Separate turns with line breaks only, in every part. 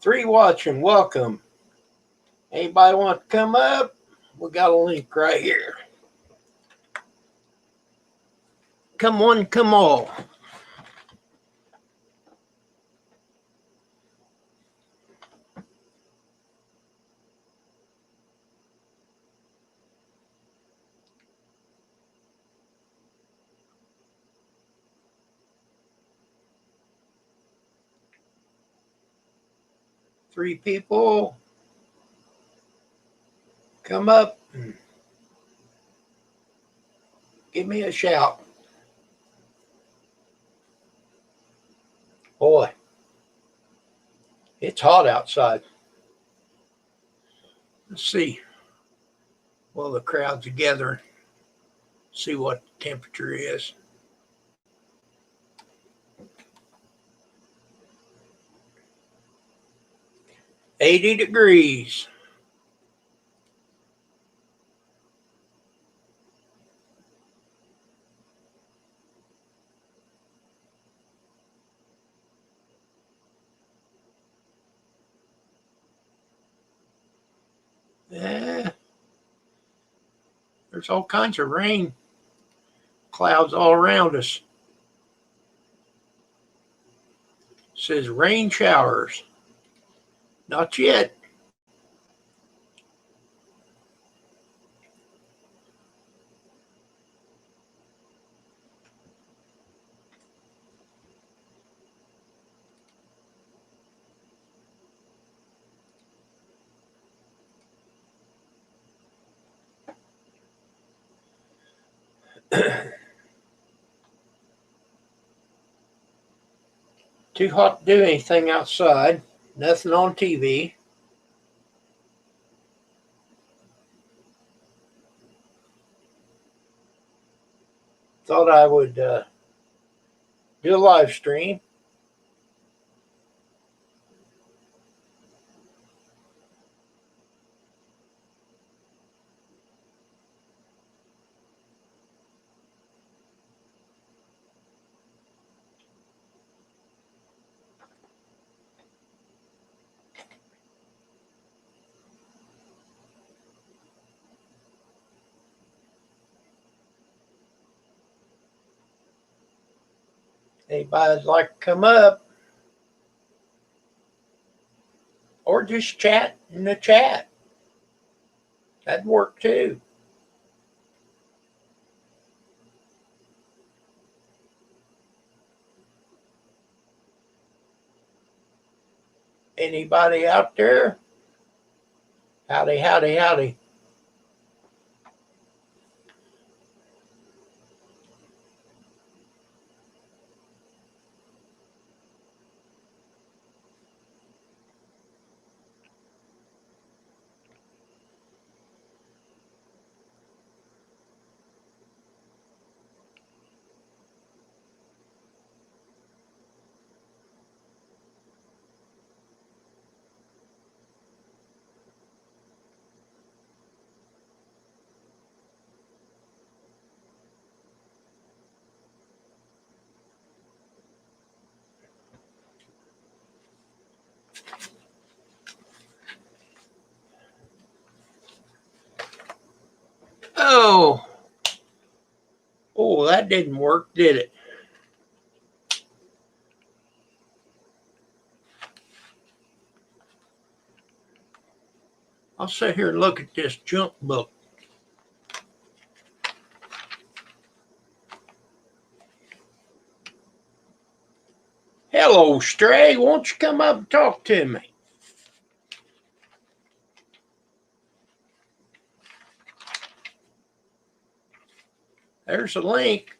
Three watching, welcome. Anybody want to come up? We got a link right here. Come one, come all. Three people. Come up. Give me a shout. Boy, it's hot outside. Let's see. Well, the crowd's together. See what the temperature is. $80. Yeah, there's all kinds of rain clouds all around us. It says rain showers. Not yet. Too hot to do anything outside. Nothing on TV. Thought I would do a live stream. Anybody'd like to come up or just chat in the chat. That'd work too. Anybody out there? Howdy, howdy, howdy. Oh, that didn't work, did it? I'll sit here and look at this junk book. Hello, Stray. Won't you come up and talk to me? There's a link.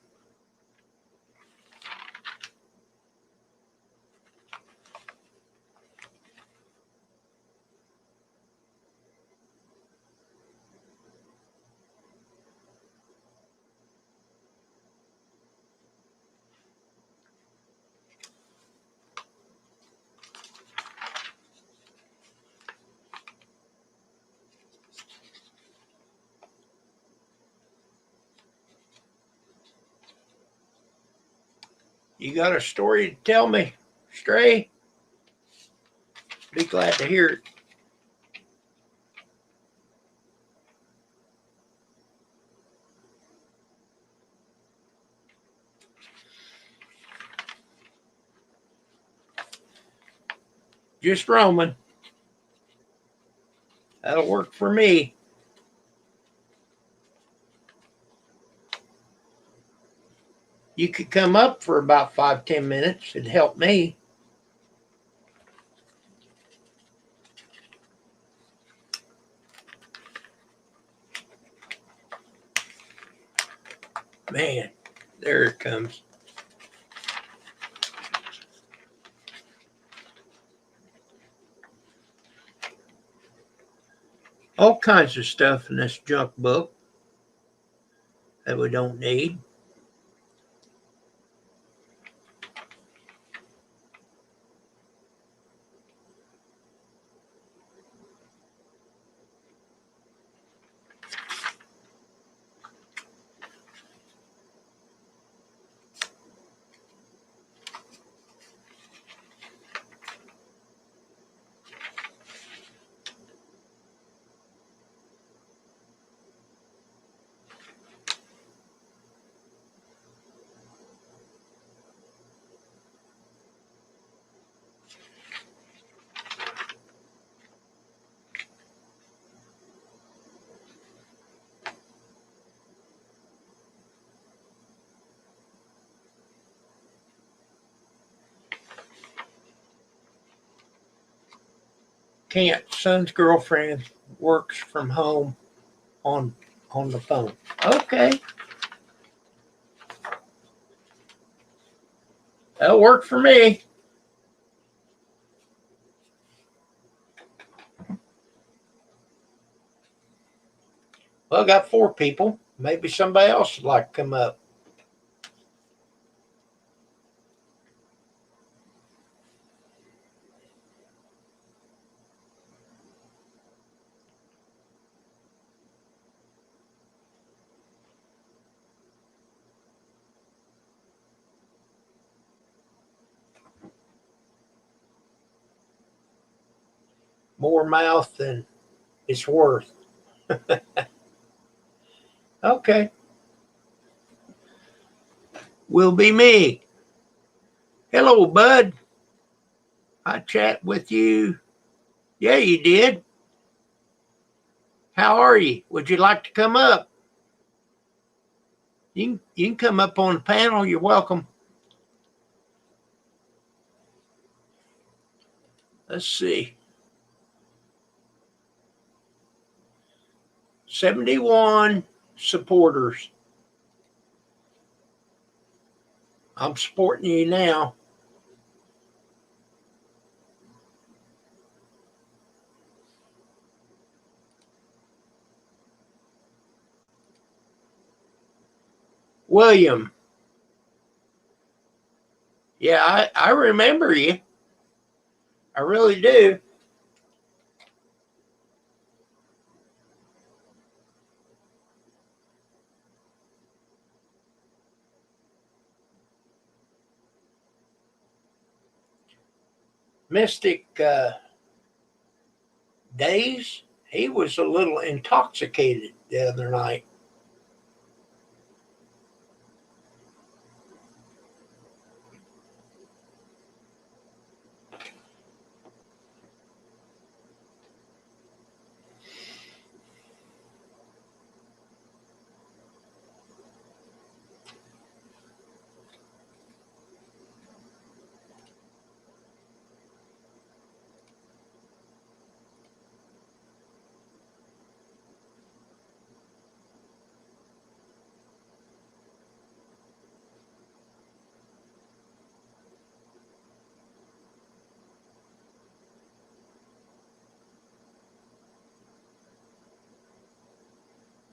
You got a story to tell me, Stray? Be glad to hear it. Just roaming. That'll work for me. You could come up for about 5-10 minutes. It'd help me. Man, there it comes. All kinds of stuff in this junk book that we don't need. Can't. Son's girlfriend works from home on the phone. Okay. That'll work for me. Well, I got 4 people. Maybe somebody else would like to come up. More mouth than it's worth. Okay. Will be me. Hello, bud. I chat with you. Yeah, you did. How are you? Would you like to come up? You can come up on the panel. You're welcome. Let's see. 71 supporters. I'm supporting you now. William. Yeah, I remember you. I really do. Mystic Days, he was a little intoxicated the other night.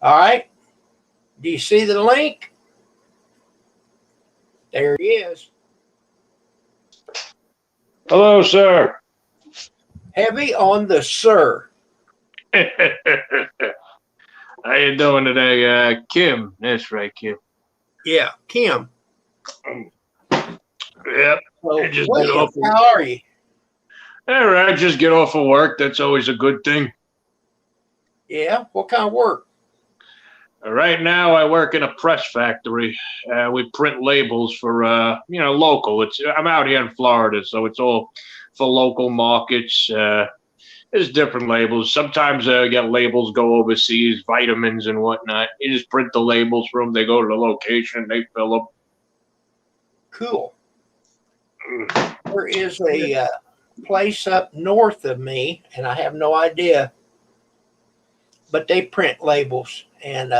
All right. Do you see the link? There he is.
Hello, sir.
Heavy on the sir.
How you doing today, Kim? That's right, Kim.
Yeah, Kim.
Yep.
So,
I just get
William,
off.
how are you?
All right, just get off of work. That's always a good thing.
Yeah, what kind of work?
Right now, I work in a press factory. We print labels for, local. I'm out here in Florida, so it's all for local markets. There's different labels. Sometimes I get labels go overseas, vitamins and whatnot. You just print the labels for them. They go to the location, they fill them.
Cool. There is a place up north of me, and I have no idea, but they print labels. And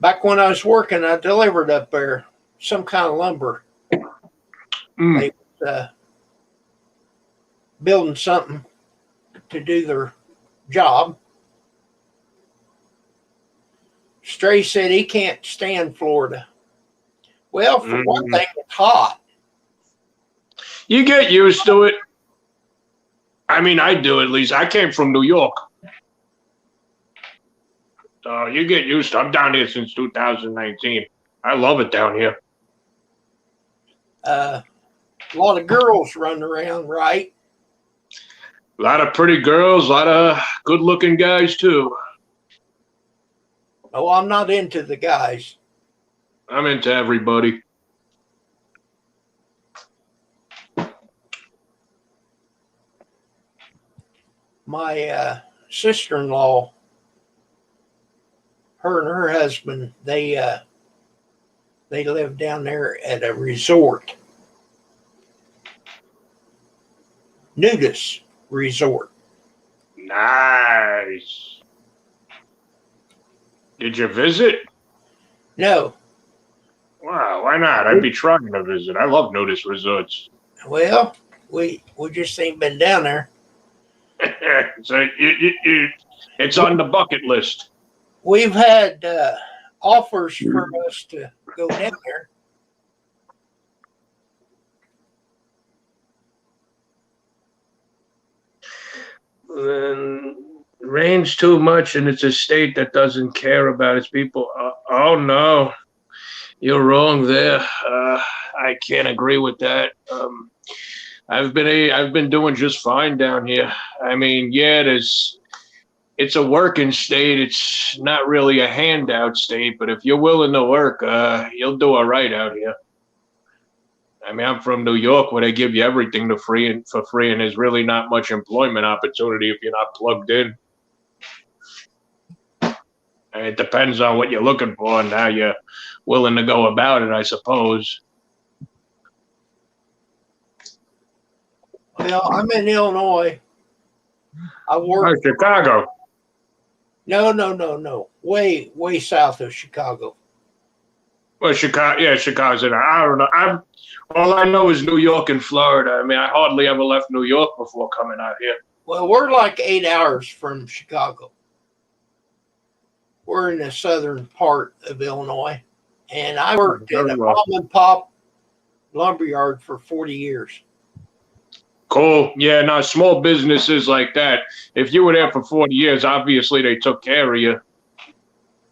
back when I was working, I delivered up there some kind of lumber.
Mm.
They was building something to do their job. Stray said he can't stand Florida. Well, for one thing, it's hot.
You get used to it. I mean, I do at least. I came from New York. So you get used to it. I'm down here since 2019. I love it down here.
A lot of girls running around, right?
A lot of pretty girls, a lot of good looking guys, too.
Oh, I'm not into the guys.
I'm into everybody.
My sister-in-law, her and her husband, they live down there at a resort, nudist resort.
Nice. Did you visit?
No,
Wow, why not? I'd be trying to visit. I love nudist resorts.
well, we just ain't been down there.
So it's on the bucket list.
We've had offers for us to go down there.
Then rains too much, and it's a state that doesn't care about its people. Oh no, you're wrong there. I can't agree with that. I've been doing just fine down here. I mean, yeah, it's a working state. It's not really a handout state, but if you're willing to work, you'll do all right out here. I mean, I'm from New York, where they give you everything for free, and there's really not much employment opportunity if you're not plugged in. And it depends on what you're looking for and how you're willing to go about it, I suppose.
Well, I'm in Illinois. I work.
Chicago.
No. Way south of Chicago.
Well, Chicago, yeah, Chicago's in. I don't know. All I know is New York and Florida. I mean, I hardly ever left New York before coming out here.
Well, we're like 8 hours from Chicago. We're in the southern part of Illinois, and I worked in a mom and pop lumberyard for 40 years.
Cool. Yeah, no, small businesses like that. If you were there for 40 years, obviously they took care of you.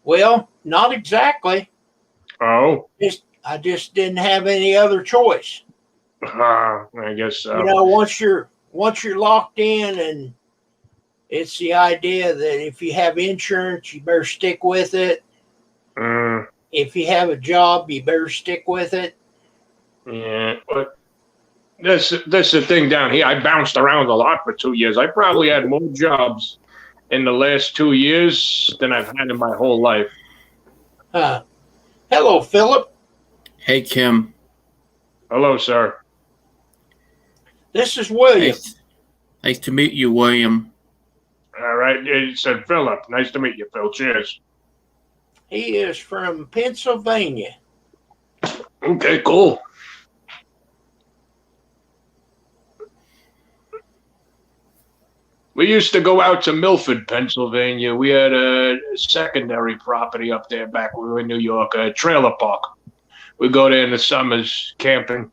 Well, not exactly.
Oh?
I just didn't have any other choice.
I guess so.
You know, once you're locked in, and it's the idea that if you have insurance, you better stick with it. If you have a job, you better stick with it.
Yeah, but that's the thing down here. I bounced around a lot for 2 years. I probably had more jobs in the last 2 years than I've had in my whole life.
Hello, Philip.
Hey, Kim.
Hello, sir.
This is William.
Nice to meet you, William.
All right. You said Philip. Nice to meet you, Phil. Cheers.
He is from Pennsylvania.
Okay, cool. We used to go out to Milford, Pennsylvania. We had a secondary property up there back when we were in New York, a trailer park. We go there in the summers camping.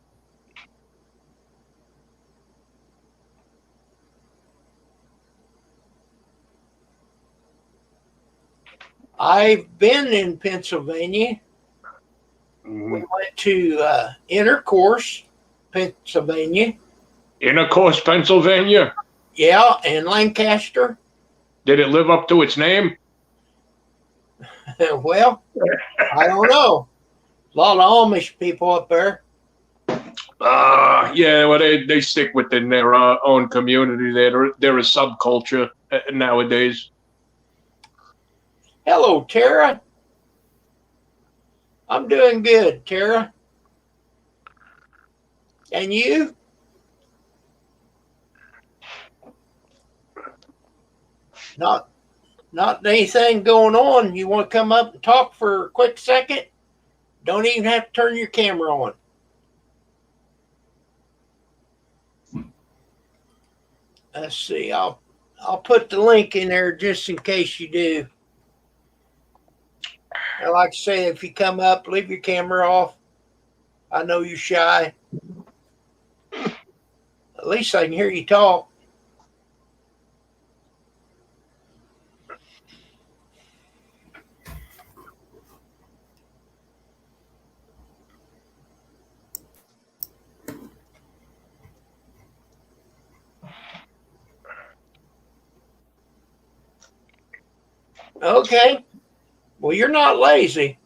I've been in Pennsylvania. We went to Intercourse, Pennsylvania.
Intercourse, Pennsylvania.
Yeah, and Lancaster.
Did it live up to its name?
Well, I don't know. A lot of Amish people up there.
Yeah, well, they stick within their own community. They're a subculture nowadays.
Hello, Tara. I'm doing good, Tara. And you? Not anything going on. You want to come up and talk for a quick second? Don't even have to turn your camera on. Let's see. I'll put the link in there just in case you do. I like to say, if you come up, leave your camera off. I know you're shy. At least I can hear you talk. Okay. Well, you're not lazy.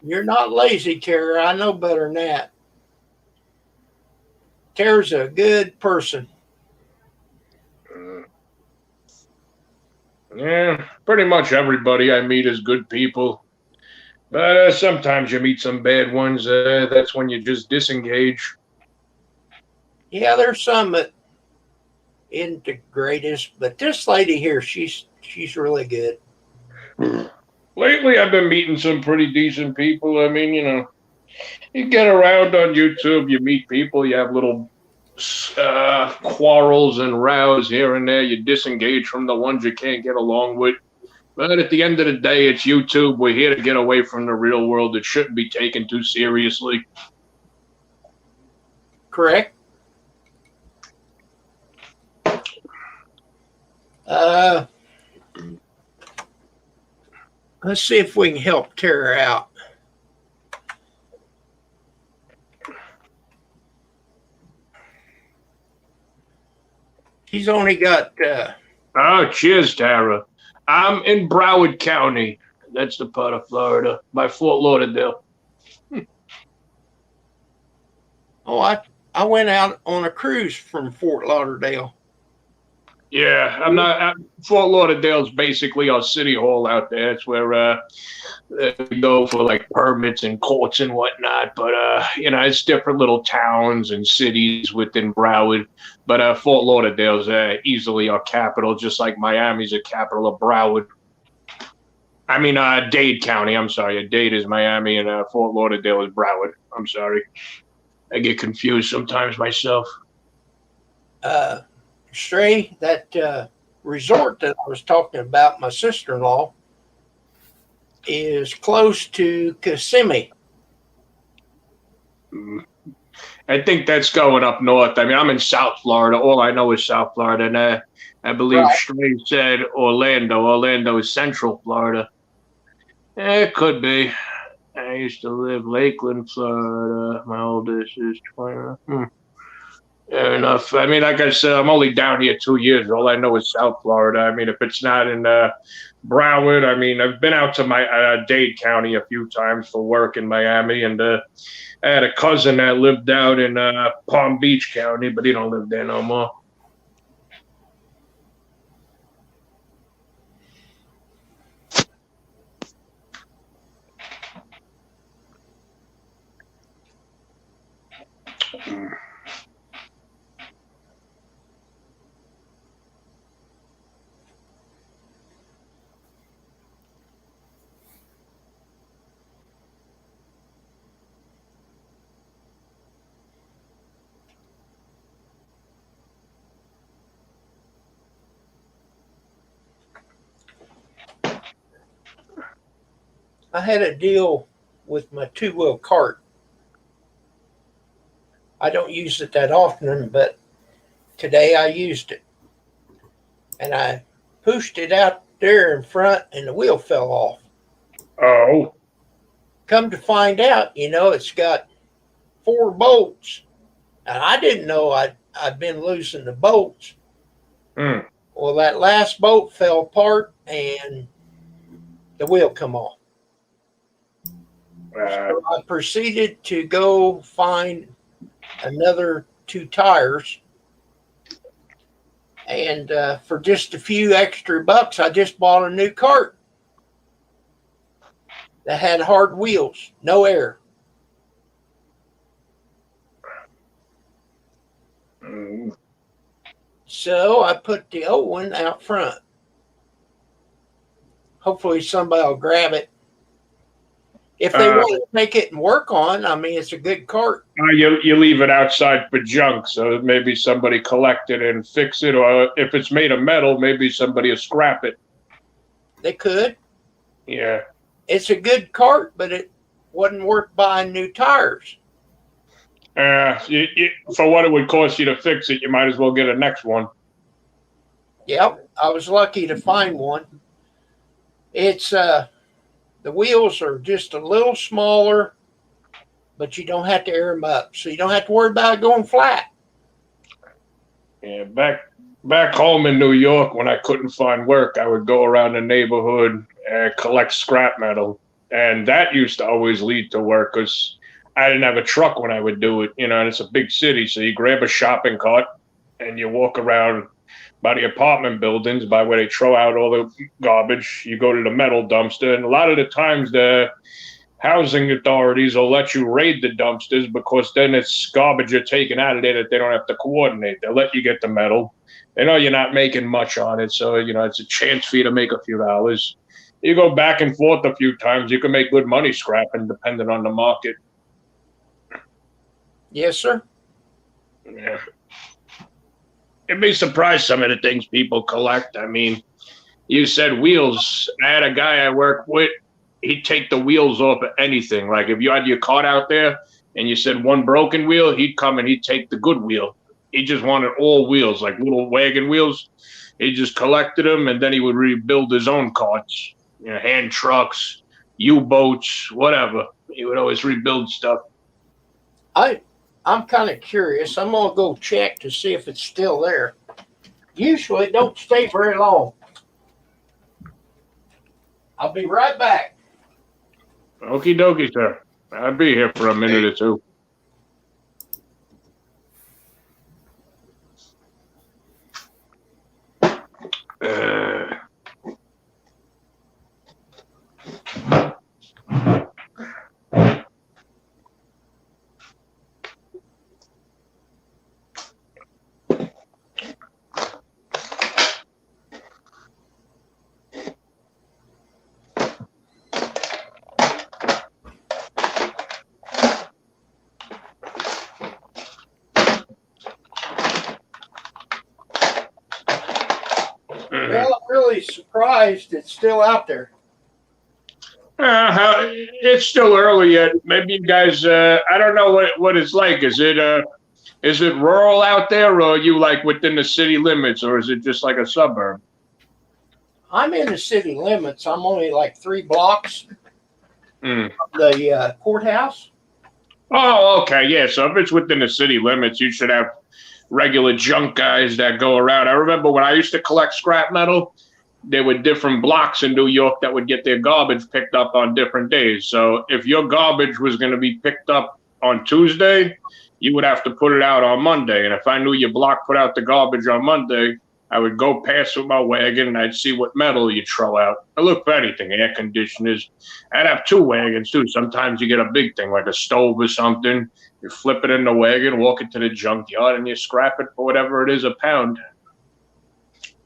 You're not lazy, Tara. I know better than that. Tara's a good person.
Yeah, pretty much everybody I meet is good people. But sometimes you meet some bad ones. That's when you just disengage.
Yeah, there's some that isn't the greatest, but this lady here, she's really good.
Lately, I've been meeting some pretty decent people. I mean, you get around on YouTube, you meet people, you have little quarrels and rows here and there. You disengage from the ones you can't get along with. But at the end of the day, it's YouTube. We're here to get away from the real world. It shouldn't be taken too seriously.
Correct. Let's see if we can help Tara out. She's only got.
Cheers, Tara. I'm in Broward County. That's the part of Florida, by Fort Lauderdale.
Oh, I went out on a cruise from Fort Lauderdale.
Yeah, I'm not. Fort Lauderdale's basically our city hall out there. It's where we go for like permits and courts and whatnot. But it's different little towns and cities within Broward. But Fort Lauderdale's easily our capital, just like Miami's a capital of Broward. I mean, Dade County. I'm sorry, Dade is Miami, and Fort Lauderdale is Broward. I'm sorry, I get confused sometimes myself.
Stray, that resort that I was talking about, my sister-in-law, is close to Kissimmee.
I think that's going up north. I mean, I'm in South Florida. All I know is South Florida. And I believe
Right.
Stray said Orlando. Orlando is Central Florida. It could be. I used to live Lakeland, Florida. My oldest is 20. Fair enough. I mean, like I said, I'm only down here 2 years. All I know is South Florida. I mean, if it's not in Broward, I mean, I've been out to my Dade County a few times for work in Miami, and I had a cousin that lived out in Palm Beach County, but he don't live there no more.
I had a deal with my two-wheel cart. I don't use it that often, but today I used it. And I pushed it out there in front, and the wheel fell off.
Oh.
come to find out, it's got 4 bolts. And I didn't know I'd been losing the bolts.
Mm.
Well, that last bolt fell apart and the wheel come off. So I proceeded to go find another 2 tires. And for just a few extra bucks, I just bought a new cart that had hard wheels, no air.
Mm.
So I put the old one out front. Hopefully somebody will grab it. If they want to take it and work on, I mean, it's a good cart.
You leave it outside for junk, so maybe somebody collect it and fix it, or if it's made of metal, maybe somebody will scrap it.
They could.
Yeah.
It's a good cart, but it wasn't worth buying new tires.
For what it would cost you to fix it, you might as well get a next one.
Yep, I was lucky to find one. It's the wheels are just a little smaller, but you don't have to air them up, so you don't have to worry about it going flat.
Yeah, back home in New York, when I couldn't find work, I would go around the neighborhood and collect scrap metal, and that used to always lead to work because I didn't have a truck when I would do it. And it's a big city, so you grab a shopping cart and you walk around by the apartment buildings, by where they throw out all the garbage. You go to the metal dumpster, and a lot of the times the housing authorities will let you raid the dumpsters because then it's garbage you're taking out of there that they don't have to coordinate. They'll let you get the metal. They know you're not making much on it, so it's a chance for you to make a few dollars. You go back and forth a few times, you can make good money scrapping depending on the market.
Yes, sir.
Yeah. You'd be surprised some of the things people collect. I mean, you said wheels. I had a guy I work with, he'd take the wheels off of anything. Like if you had your cart out there and you said one broken wheel, he'd come and he'd take the good wheel. He just wanted all wheels, like little wagon wheels. He just collected them, and then he would rebuild his own carts, hand trucks, U-boats, whatever. He would always rebuild stuff.
I'm kind of curious. I'm going to go check to see if it's still there. Usually it don't stay very long. I'll be right back.
Okie dokie, sir. I'll be here for a minute or two.
Well, I'm really surprised it's still out there.
It's still early yet. Maybe you guys, I don't know what it's like. Is it rural out there, or are you like within the city limits, or is it just like a suburb?
I'm in the city limits. I'm only like 3 blocks from the courthouse.
Oh, okay. Yeah. So if it's within the city limits, you should have regular junk guys that go around. I remember when I used to collect scrap metal, there were different blocks in New York that would get their garbage picked up on different days. So if your garbage was going to be picked up on Tuesday, you would have to put it out on Monday. And if I knew your block put out the garbage on Monday, I would go past with my wagon and I'd see what metal you'd throw out. I look for anything, air conditioners. I'd have 2 wagons too. Sometimes you get a big thing like a stove or something. You flip it in the wagon, walk it to the junkyard, and you scrap it for whatever it is a pound.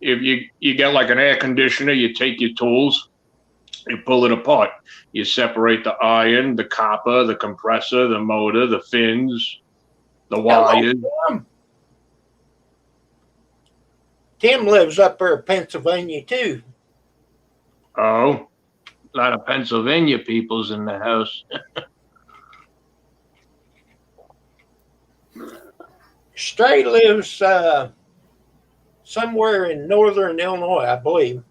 If you get like an air conditioner, you take your tools, you pull it apart. You separate the iron, the copper, the compressor, the motor, the fins, the wires.
Tim lives up there in Pennsylvania too.
Oh, a lot of Pennsylvania people's in the house.
Stray lives somewhere in northern Illinois, I believe.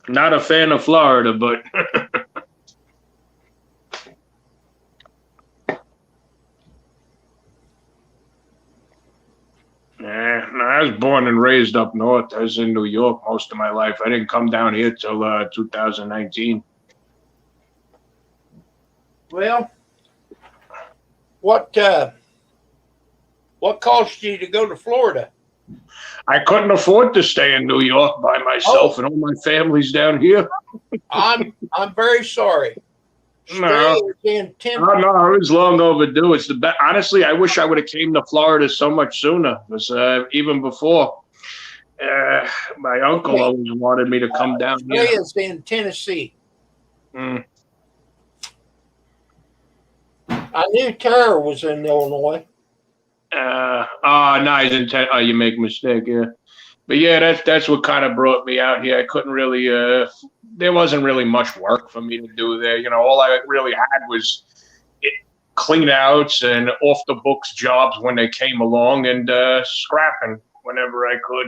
Not a fan of Florida, but was born and raised up north. I was in New York most of my life. I didn't come down here till 2019.
Well, what caused you to go to Florida?
I couldn't afford to stay in New York by myself, and all my family's down here.
I'm very sorry.
No.
Stay in
Oh, no, it was long overdue. It's the best. Honestly, I wish I would have came to Florida so much sooner. Because even before, my uncle always wanted me to come down here.
Stay is in Tennessee.
Mm.
I knew Tara was in Illinois.
No, he's in you make a mistake, yeah. But yeah, that's what kind of brought me out here. I couldn't really, there wasn't really much work for me to do there. You know, all I really had was clean outs and off the books jobs when they came along, and scrapping whenever I could.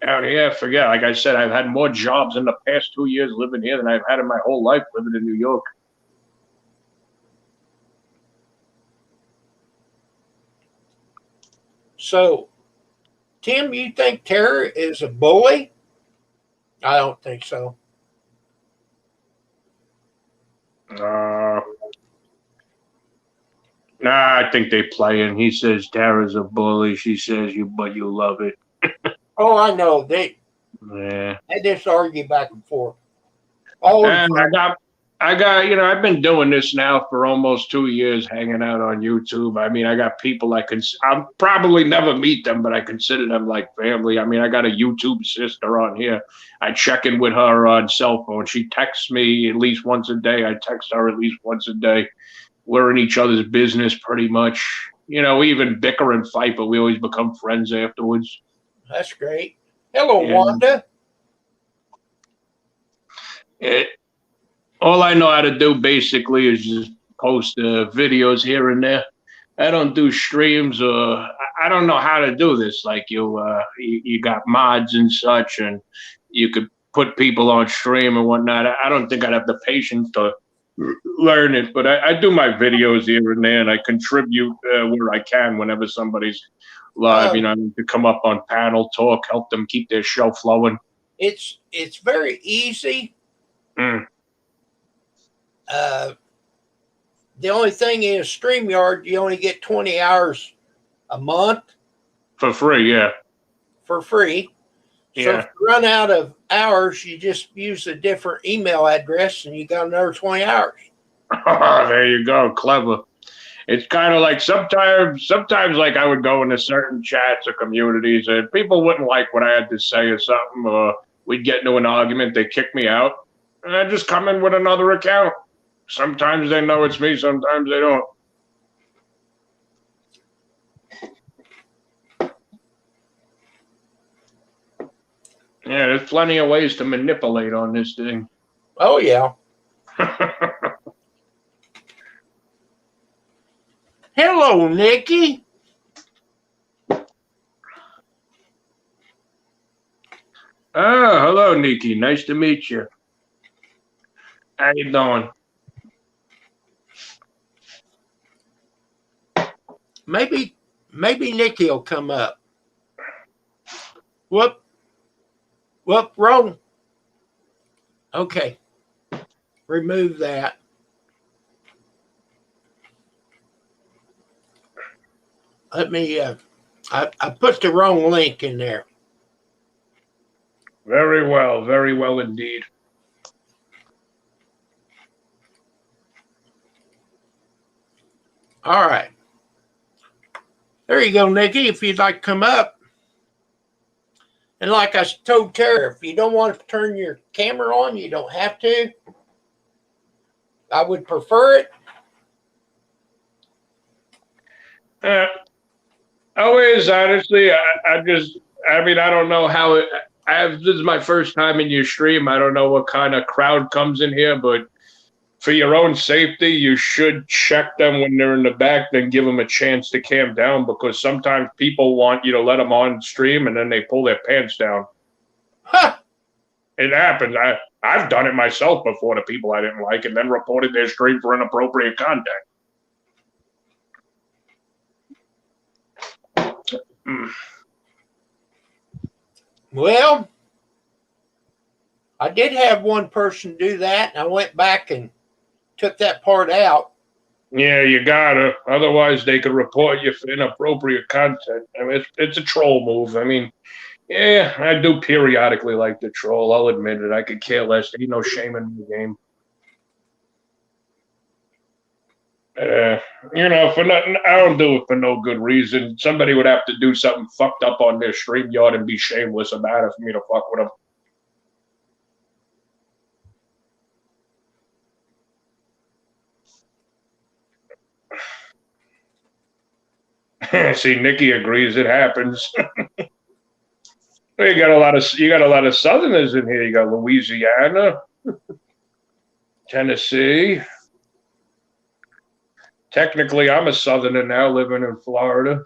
Out here, forget. Like I said, I've had more jobs in the past 2 years living here than I've had in my whole life living in New York.
So, Tim, you think Tara is a bully? I don't think so.
Nah, I think they playing. He says Tara's a bully. She says but you love it.
Oh, I know. They just argue back and forth.
I got, I've been doing this now for almost 2 years, hanging out on YouTube. I mean, I got people I'll probably never meet them, but I consider them like family. I mean, I got a YouTube sister on here. I check in with her on cell phone. She texts me at least once a day. I text her at least once a day. We're in each other's business pretty much. We even bicker and fight, but we always become friends afterwards.
That's great. Hello,
Yeah.
Wanda.
All I know how to do basically is just post videos here and there. I don't do streams, or I don't know how to do this. Like you got mods and such, and you could put people on stream and whatnot. I don't think I'd have the patience to learn it, but I do my videos here and there, and I contribute where I can whenever somebody's live. I need to come up on panel talk, help them keep their show flowing.
It's very easy.
Mm.
The only thing is StreamYard, you only get 20 hours a month
For free, yeah.
for free. So
Yeah.
if you run out of hours, you just use a different email address and you got another 20 hours.
There you go. Clever. It's kind of like sometimes like I would go into certain chats or communities and people wouldn't like what I had to say or something, or we'd get into an argument. They kick me out, and I just come in with another account. Sometimes they know it's me. Sometimes they don't. Yeah, there's plenty of ways to manipulate on this thing.
Oh, yeah. Hello, Nikki.
Oh, hello, Nikki. Nice to meet you. How you doing?
Maybe Nikki will come up. Whoop, wrong. Okay. Remove that. Let me, I put the wrong link in there.
Very well indeed.
All right. There you go, Nikki, if you'd like to come up. And like I told Tara, if you don't want to turn your camera on, you don't have to. I would prefer it.
Always, honestly, I don't know how it. This is my first time in your stream. I don't know what kind of crowd comes in here, but for your own safety, you should check them when they're in the back, then give them a chance to calm down, because sometimes people want you to let them on stream and then they pull their pants down.
Huh.
It happens. I've done it myself before to people I didn't like, and then reported their stream for inappropriate content.
Well, I did have one person do that, and I went back and took that part out.
Yeah, you gotta. Otherwise, they could report you for inappropriate content. I mean, it's a troll move. I mean, yeah, I do periodically like the troll. I'll admit it. I could care less. Ain't no shame in the game. You know, for nothing, I don't do it for no good reason. Somebody would have to do something fucked up on their StreamYard and be shameless about it for me to fuck with them. See, Nikki agrees. It happens. You got a lot of Southerners in here. You got Louisiana, Tennessee. Technically, I'm a Southerner now, living in Florida,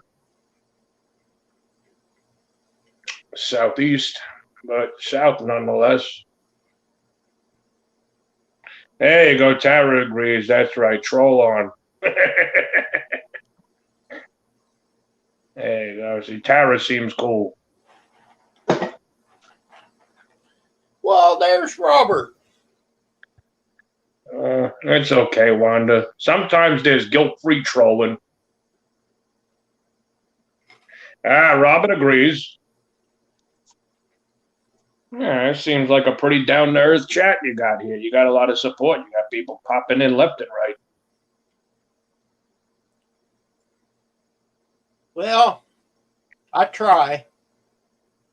Southeast, but South nonetheless. There you go. Tara agrees. That's right. Troll on. Hey, you go. See, Tara seems cool.
Well, there's Robert.
It's okay, Wanda. Sometimes there's guilt-free trolling. Robin agrees. Yeah, it seems like a pretty down-to-earth chat you got here. You got a lot of support. You got people popping in left and right.
Well, I try.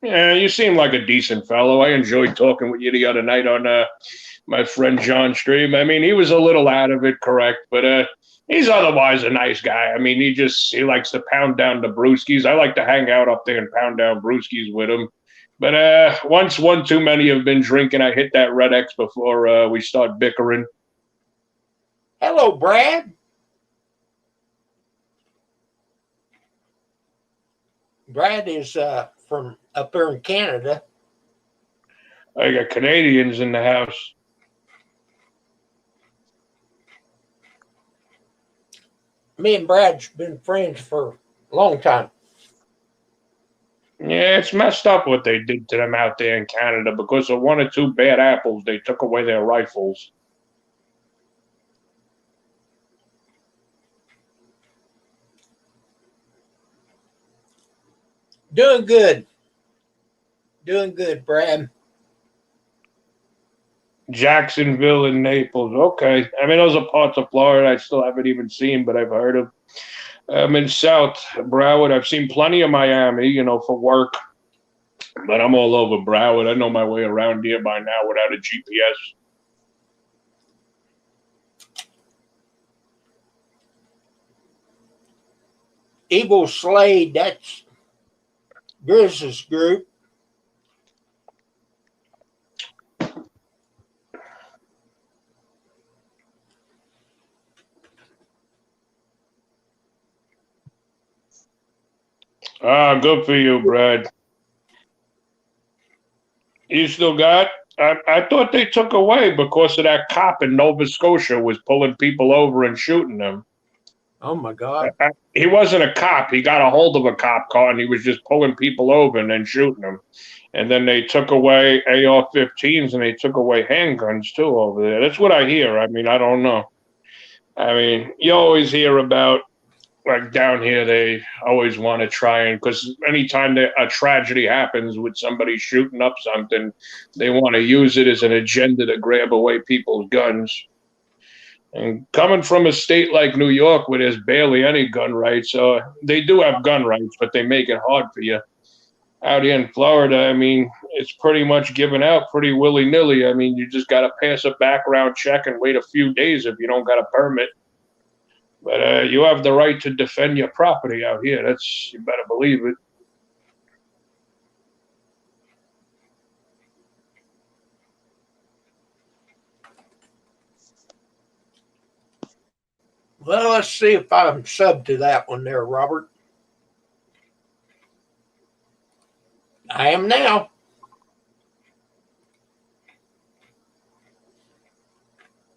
Yeah, you seem like a decent fellow. I enjoyed talking with you the other night on my friend John's stream. I mean, he was a little out of it, correct, but he's otherwise a nice guy. I mean, he likes to pound down the brewskis. I like to hang out up there and pound down brewskis with him. But once one too many have been drinking, I hit that Red X before we start bickering.
Hello, Brad. Brad is from up there in Canada.
I got Canadians in the house.
Me and Brad's been friends for a long time.
Yeah, it's messed up what they did to them out there in Canada because of one or two bad apples. They took away their rifles.
Doing good. Doing good, Brad.
Jacksonville and Naples. Okay. I mean, those are parts of Florida I still haven't even seen, but I've heard of. I'm in South Broward. I've seen plenty of Miami, you know, for work, but I'm all over Broward. I know my way around here by now without a GPS.
Evil Slade, that's Grizz's group.
Good for you, Brad. You still got? I thought they took away because of that cop in Nova Scotia was pulling people over and shooting them.
Oh, my God.
He wasn't a cop. He got a hold of a cop car and he was just pulling people over and then shooting them. And then they took away AR-15s and they took away handguns too over there. That's what I hear. I mean, I don't know. I mean, you always hear about, like down here, they always want to try and, because anytime a tragedy happens with somebody shooting up something, they want to use it as an agenda to grab away people's guns. And coming from a state like New York where there's barely any gun rights, they do have gun rights, but they make it hard for you. Out here in Florida, I mean, it's pretty much given out pretty willy-nilly. I mean, you just got to pass a background check and wait a few days if you don't got a permit. But you have the right to defend your property out here. You better believe it.
Well, let's see if I'm subbed to that one there, Robert. I am now.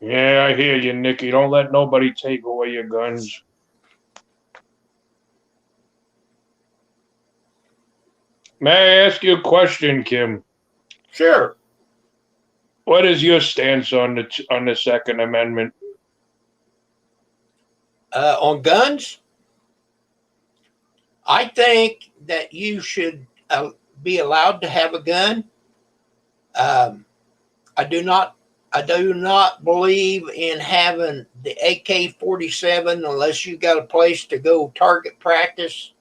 Yeah, I hear you, Nikki. Don't let nobody take away your guns. May I ask you a question, Kim?
Sure.
What is your stance on the Second Amendment?
On guns, I think that you should be allowed to have a gun. I do not. I do not believe in having the AK-47 unless you got a place to go target practice.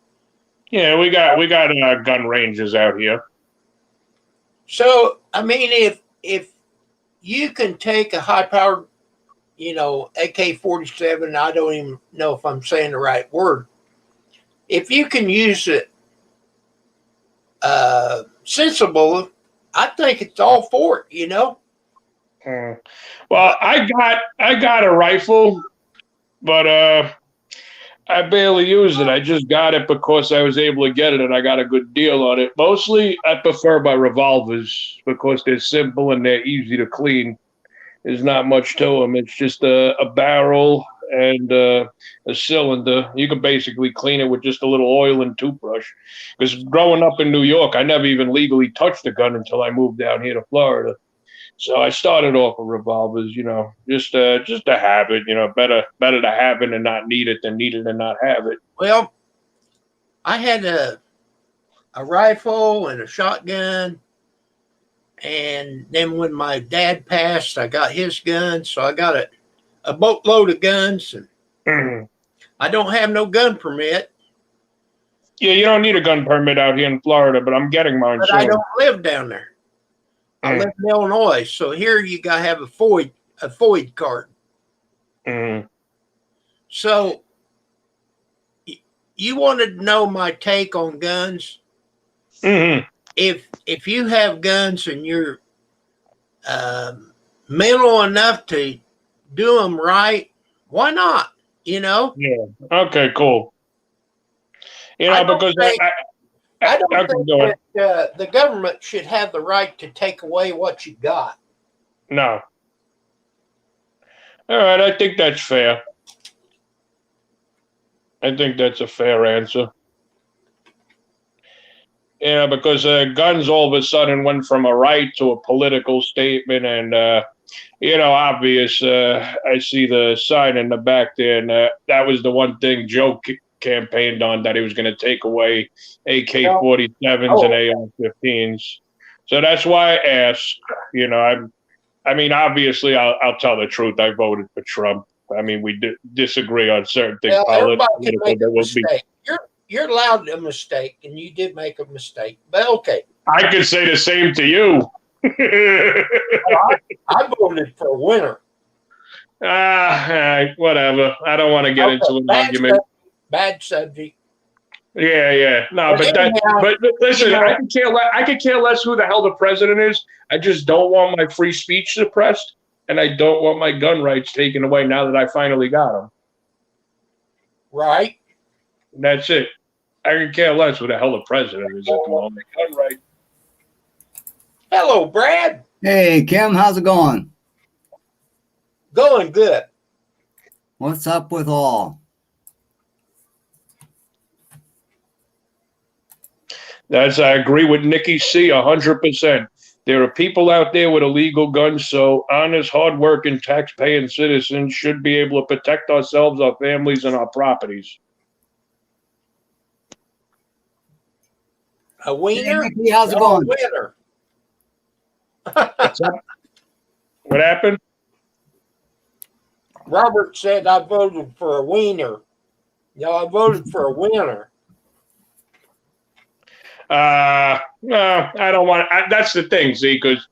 Yeah, we got gun ranges out here.
So I mean, if you can take a high-powered, AK-47, I don't even know if I'm saying the right word. If you can use it sensible, I think it's all for it.
Well, I got a rifle, but I barely use it. I just got it because I was able to get it and I got a good deal on it. Mostly, I prefer my revolvers because they're simple and they're easy to clean. There's not much to them. It's just a barrel and a cylinder. You can basically clean it with just a little oil and toothbrush. Because growing up in New York, I never even legally touched a gun until I moved down here to Florida. So I started off with revolvers, just to have it, better to have it and not need it than need it and not have it.
Well, I had a rifle and a shotgun, and then when my dad passed, I got his gun, so I got a boatload of guns, and I don't have no gun permit.
Yeah, you don't need a gun permit out here in Florida, but I'm getting mine
But
soon.
I don't live down there. I live in Illinois, so here you gotta have a FOID card. So you wanted to know my take on guns. If you have guns and you're mental enough to do them right, why not?
Yeah. Okay. Cool.
I don't
because
think- I don't
okay,
think
go on.
that the government should have the right to take away what you got.
No. All right, I think that's fair. I think that's a fair answer. Yeah, because guns all of a sudden went from a right to a political statement, and obvious. I see the sign in the back there, and that was the one thing Joe campaigned on, that he was going to take away AK-47s and AR-15s. So that's why I asked. I mean, obviously, I'll tell the truth. I voted for Trump. I mean, we disagree on certain things.
Well, everybody can make a
There will be.
mistake. You're allowed a mistake, and you did make a mistake. But okay,
I could say the same to you.
I voted for a winner.
Whatever. I don't want to get into an argument.
Bad subject.
Yeah. No,
But anyhow,
but listen, I could care less who the hell the president is. I just don't want my free speech suppressed, and I don't want my gun rights taken away now that I finally got them.
Right.
That's it. I could care less who the hell the president is at the moment. Gun right.
Hello, Brad.
Hey, Kim, how's it going?
Going good.
What's up with all?
I agree with Nikki C 100%. There are people out there with illegal guns, so honest, hardworking, tax-paying citizens should be able to protect ourselves, our families, and our properties.
A wiener?
Hey, Nikki, how's it
A
going?
winner.
What happened?
Robert said I voted for a wiener. I voted for a winner.
No, I don't want. That's the thing, see, because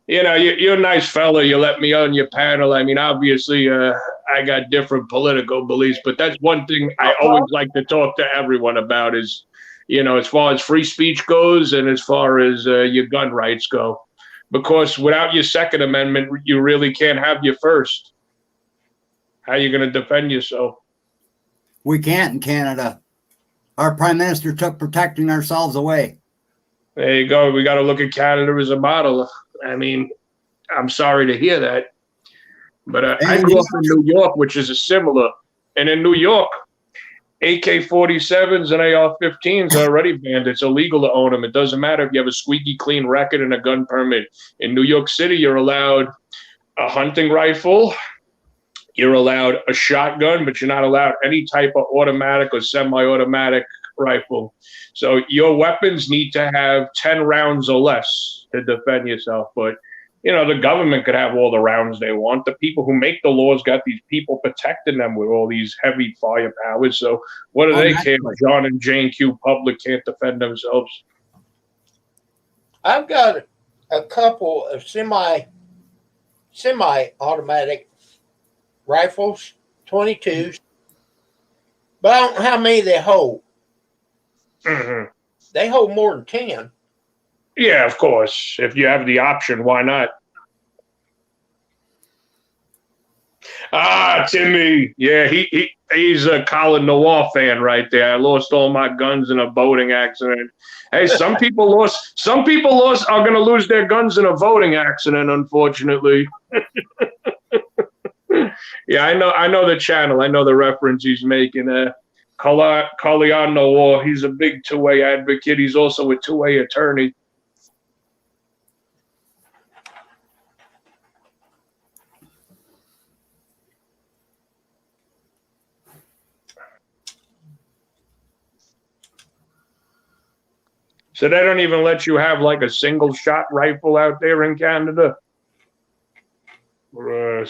you're a nice fella. You let me on your panel. I mean, obviously, I got different political beliefs, but that's one thing I always like to talk to everyone about is, as far as free speech goes and as far as your gun rights go, because without your Second Amendment, you really can't have your First. How are you going to defend yourself?
We can't in Canada. Our prime minister took protecting ourselves away.
There you go. We got to look at Canada as a model. I mean, I'm sorry to hear that. But I grew up in New York, which is a similar. And in New York, AK-47s and AR-15s are already banned. It's illegal to own them. It doesn't matter if you have a squeaky clean record and a gun permit. In New York City, you're allowed a hunting rifle. You're allowed a shotgun, but you're not allowed any type of automatic or semi-automatic rifle. So your weapons need to have 10 rounds or less to defend yourself. But, the government could have all the rounds they want. The people who make the laws got these people protecting them with all these heavy firepowers. So what do they care if John and Jane Q. Public can't defend themselves?
I've got a couple of semi-automatic rifles, 22s, but I don't know how many they hold.
Mm-hmm.
They hold more than 10.
Yeah, of course. If you have the option, why not? Timmy. Yeah, he's a Colin Noir fan right there. I lost all my guns in a boating accident. Hey, some people are going to lose their guns in a voting accident, unfortunately. Yeah, I know the channel. I know the reference he's making. Colin Noir, he's a big two-way advocate. He's also a two-way attorney. So they don't even let you have like a single shot rifle out there in Canada.
We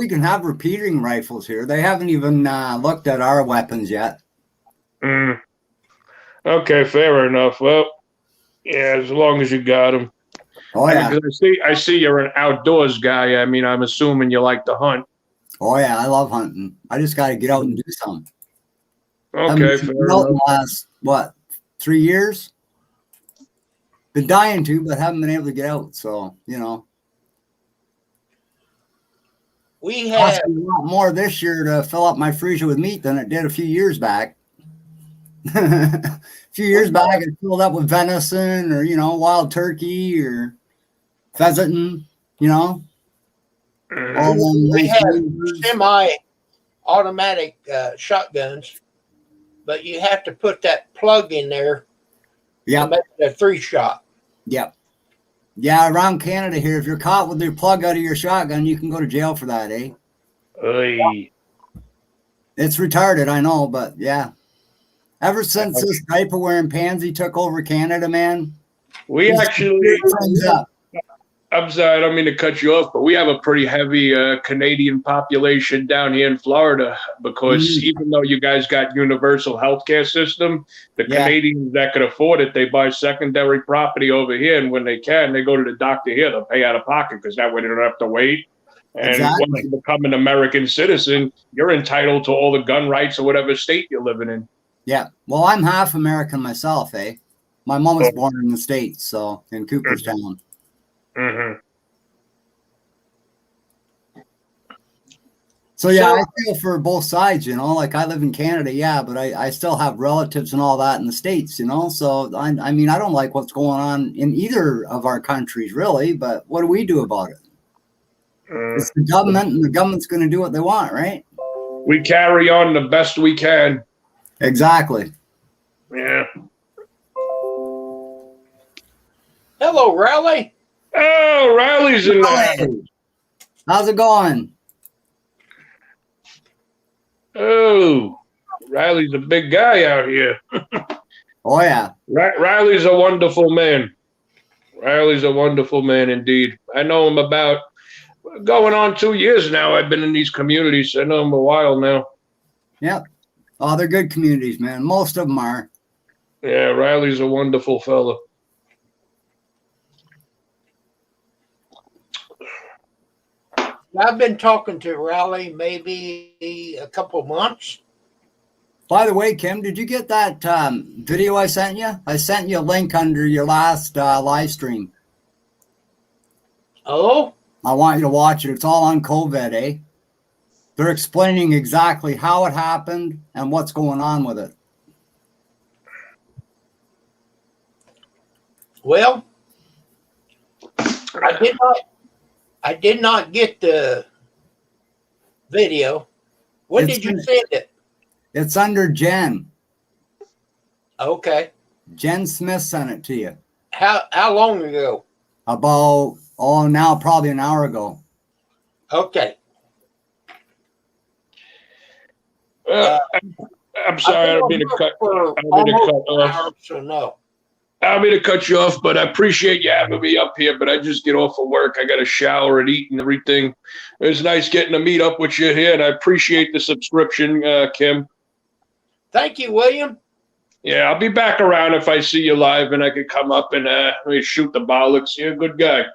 can have repeating rifles here. They haven't even looked at our weapons yet.
Okay, fair enough. Well, yeah, as long as you got them.
Oh yeah.
I see you're an outdoors guy. I mean, I'm assuming you like to hunt.
Oh yeah, I love hunting. I just got to get out and do something.
Okay, fair enough.
In the last 3 years? Been dying to, but haven't been able to get out. So,
We have
a lot more this year to fill up my freezer with meat than it did a few years back. A few years back, it filled up with venison or, wild turkey or pheasant, all
we have semi-automatic shotguns, but you have to put that plug in there.
Yeah,
to make it a 3-shot.
Yep. Yeah, around Canada here, if you're caught with your plug out of your shotgun, you can go to jail for that, eh?
Oy.
It's retarded, I know, but yeah. Ever since this diaper wearing pansy took over Canada, man.
We actually, I'm sorry, I don't mean to cut you off, but we have a pretty heavy Canadian population down here in Florida because even though you guys got universal healthcare system, the Canadians that could afford it, they buy secondary property over here, and when they can, they go to the doctor here. They'll pay out of pocket because that way they don't have to wait. And once you become an American citizen, you're entitled to all the gun rights of whatever state you're living in.
Yeah. Well, I'm half American myself, eh? My mom was born in the States, so in Cooperstown.
Mm-hmm.
So yeah, I feel for both sides, like I live in Canada, yeah, but I still have relatives and all that in the States, so I mean, I don't like what's going on in either of our countries really, but what do we do about it? It's the government, and the government's going to do what they want, right?
We carry on the best we can.
Exactly.
Yeah.
Hello, Riley.
Oh, Riley's in there.
How's it going?
Oh, Riley's a big guy out here.
Oh, yeah.
Riley's a wonderful man. Riley's a wonderful man indeed. I know him about going on 2 years now. I've been in these communities. I know him a while now.
Yep. Oh, they're good communities, man. Most of them are.
Yeah, Riley's a wonderful fella.
I've been talking to Riley maybe a couple months.
By the way, Kim, did you get that video I sent you? I sent you a link under your last live stream.
Oh?
I want you to watch it. It's all on COVID, eh? They're explaining exactly how it happened and what's going on with it.
Well, I did not get the video. When did you send it?
It's under Jen.
Okay.
Jen Smith sent it to you.
How long ago?
About, now probably an hour ago.
Okay.
I'm sorry, I don't mean to cut.
So no.
I don't mean to cut you off, but I appreciate you having me up here. But I just get off of work. I got to shower and eat and everything. It was nice getting to meet up with you here, and I appreciate the subscription, Kim.
Thank you, William.
Yeah, I'll be back around if I see you live, and I can come up and shoot the bollocks. You're a good guy.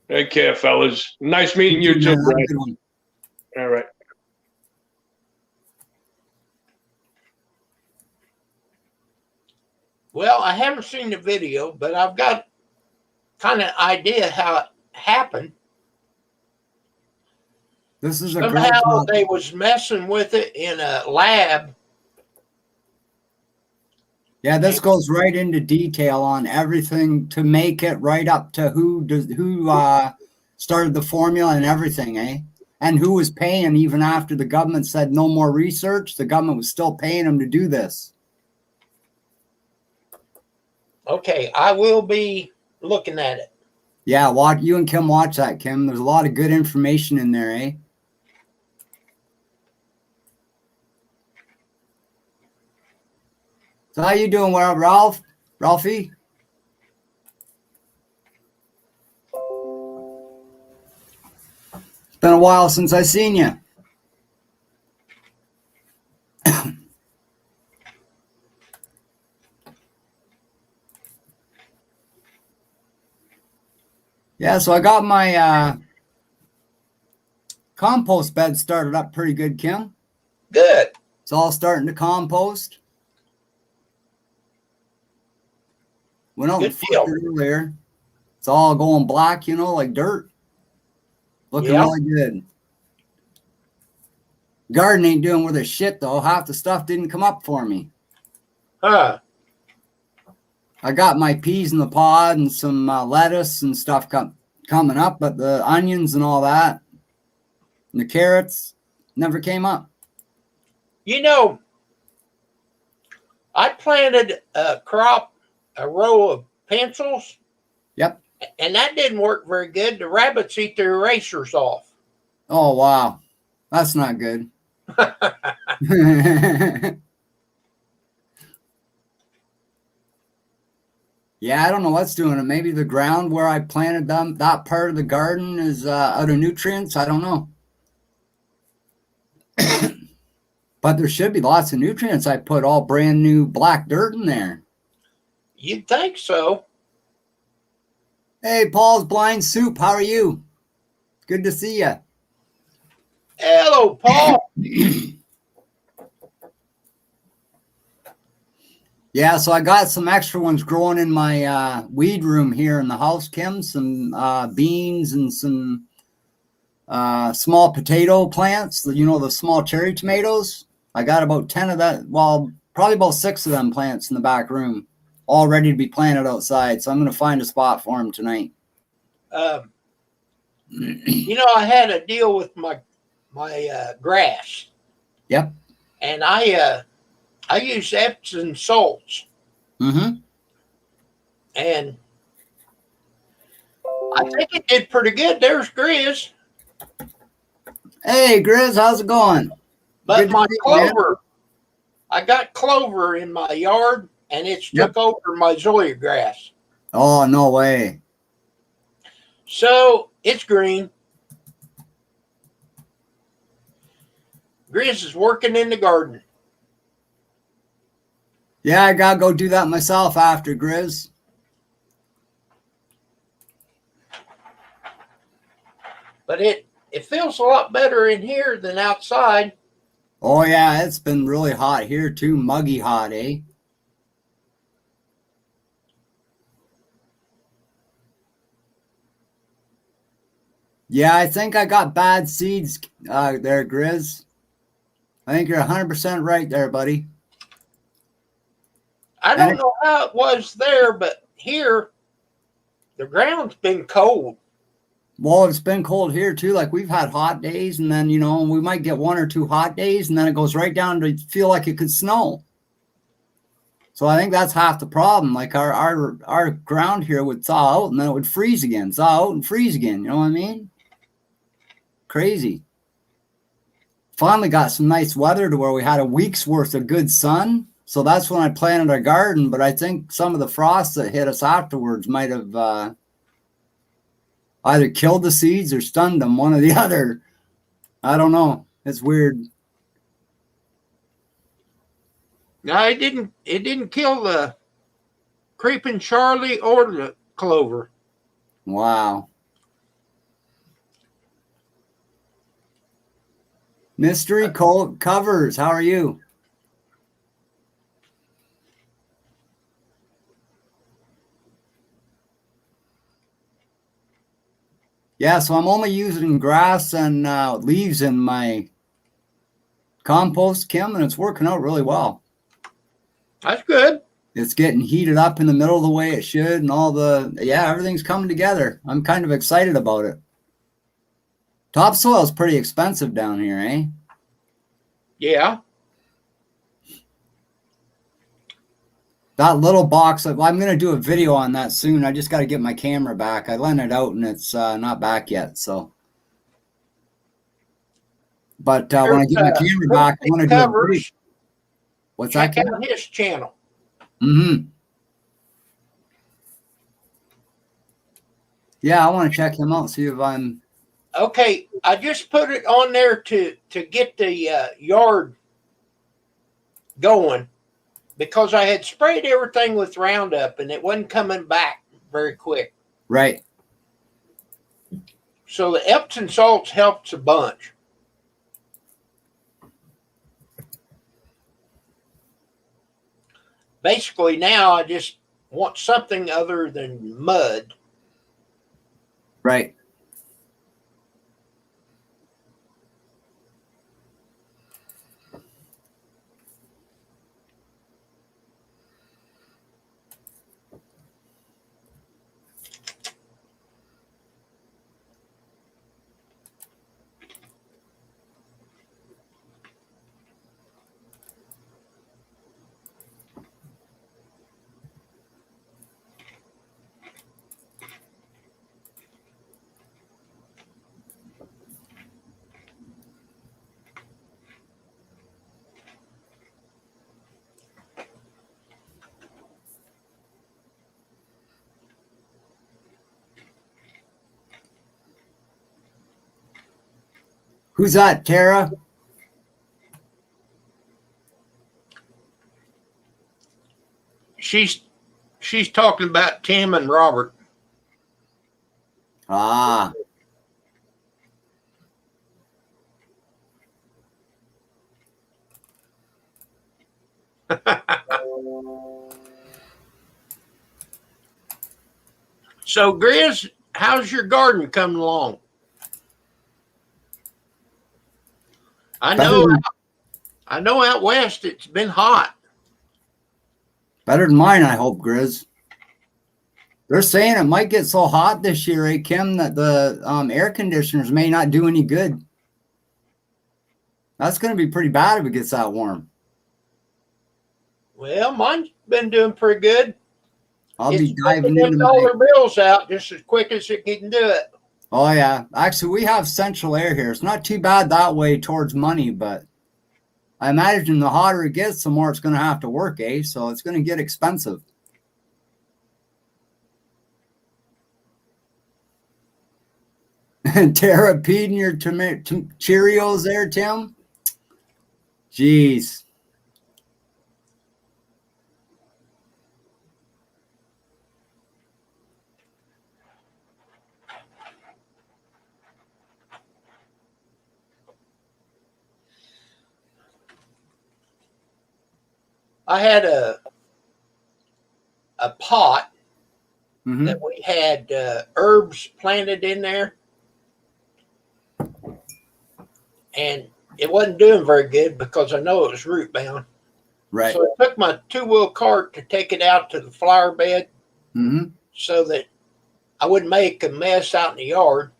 Take care, fellas. Nice meeting you too, Brad. All right.
Well, I haven't seen the video, but I've got kind of idea how it happened.
This is
somehow they was messing with it in a lab.
Yeah, this goes right into detail on everything to make it right up to who started the formula and everything, eh? And who was paying even after the government said no more research. The government was still paying them to do this.
Okay, I will be looking at it.
Yeah, you and Kim watch that, Kim. There's a lot of good information in there, eh? So how you doing, Ralphie? It's been a while since I seen you. Yeah, so I got my compost bed started up pretty good, Kim.
Good.
It's all starting to compost. Went out and flipped it earlier. It's all going black, like dirt. Looking really good. Garden ain't doing with a shit, though. Half the stuff didn't come up for me.
Huh.
I got my peas in the pod and some lettuce and stuff coming up, but the onions and all that and the carrots never came up.
I planted a row of pencils.
Yep.
And that didn't work very good. The rabbits eat their erasers off.
Oh, wow. That's not good. Yeah, I don't know what's doing it. Maybe the ground where I planted them, that part of the garden is out of nutrients. I don't know. But there should be lots of nutrients. I put all brand new black dirt in there.
You'd think so.
Hey, Paul's Blind Soup. How are you? Good to see you.
Hello, Paul.
Yeah, so I got some extra ones growing in my weed room here in the house, Kim. Some beans and some small potato plants. The small cherry tomatoes. I got about 10 of that. Well, probably about 6 of them plants in the back room, all ready to be planted outside. So I'm going to find a spot for them tonight.
I had a deal with my grass.
Yep.
And I use Epsom salts.
Mm-hmm.
And I think it did pretty good. There's Grizz.
Hey, Grizz, how's it going?
But my clover, I got clover in my yard, and it's took over my Zoya grass.
Oh, no way.
So it's green. Grizz is working in the garden.
Yeah, I gotta go do that myself after, Grizz.
But it feels a lot better in here than outside.
Oh, yeah, it's been really hot here too. Muggy hot, eh? Yeah, I think I got bad seeds there, Grizz. I think you're 100% right there, buddy.
I don't know how it was there, but here, the ground's been cold.
Well, it's been cold here too. Like we've had hot days, and then we might get 1 or 2 hot days, and then it goes right down to feel like it could snow. So I think that's half the problem. Like our ground here would thaw out, and then it would freeze again, thaw out and freeze again. You know what I mean? Crazy. Finally got some nice weather to where we had a week's worth of good sun. So that's when I planted our garden. But I think some of the frost that hit us afterwards might have either killed the seeds or stunned them, one or the other. I don't know. It's weird.
No, it didn't. It didn't kill the creeping Charlie or the clover.
Wow. Mystery Covers, how are you? Yeah, so I'm only using grass and leaves in my compost, Kim, and it's working out really well.
That's good.
It's getting heated up in the middle of the way it should, and everything's coming together. I'm kind of excited about it. Topsoil is pretty expensive down here, eh?
Yeah.
That little box, I'm going to do a video on that soon. I just got to get my camera back. I lent it out, and it's not back yet, so. But when I get my camera back, I want to do a video. What's that?
Check out his channel.
Mm-hmm. Yeah, I want to check him out, see if I'm.
Okay, I just put it on there to get the yard going because I had sprayed everything with Roundup and it wasn't coming back very quick.
Right.
So the Epsom salts helps a bunch. Basically, now I just want something other than mud.
Right. Who's that, Tara?
She's talking about Tim and Robert.
Ah.
So, Grizz, how's your garden coming along? I know out west it's been hot.
Better than mine, I hope, Grizz. They're saying it might get so hot this year, eh, Kim, that the air conditioners may not do any good. That's going to be pretty bad if it gets that warm.
Well, mine's been doing pretty good.
I'll be diving into
all their bills out just as quick as it can do it.
Oh, yeah. Actually, we have central air here. It's not too bad that way towards money, but I imagine the hotter it gets, the more it's going to have to work, eh? So it's going to get expensive. Tara peed in your Cheerios there, Tim? Jeez.
I had a pot
Mm-hmm.
that we had herbs planted in there, and it wasn't doing very good because I know it was root bound.
Right.
So I took my 2-wheel cart to take it out to the flower bed
Mm-hmm.
so that I wouldn't make a mess out in the yard.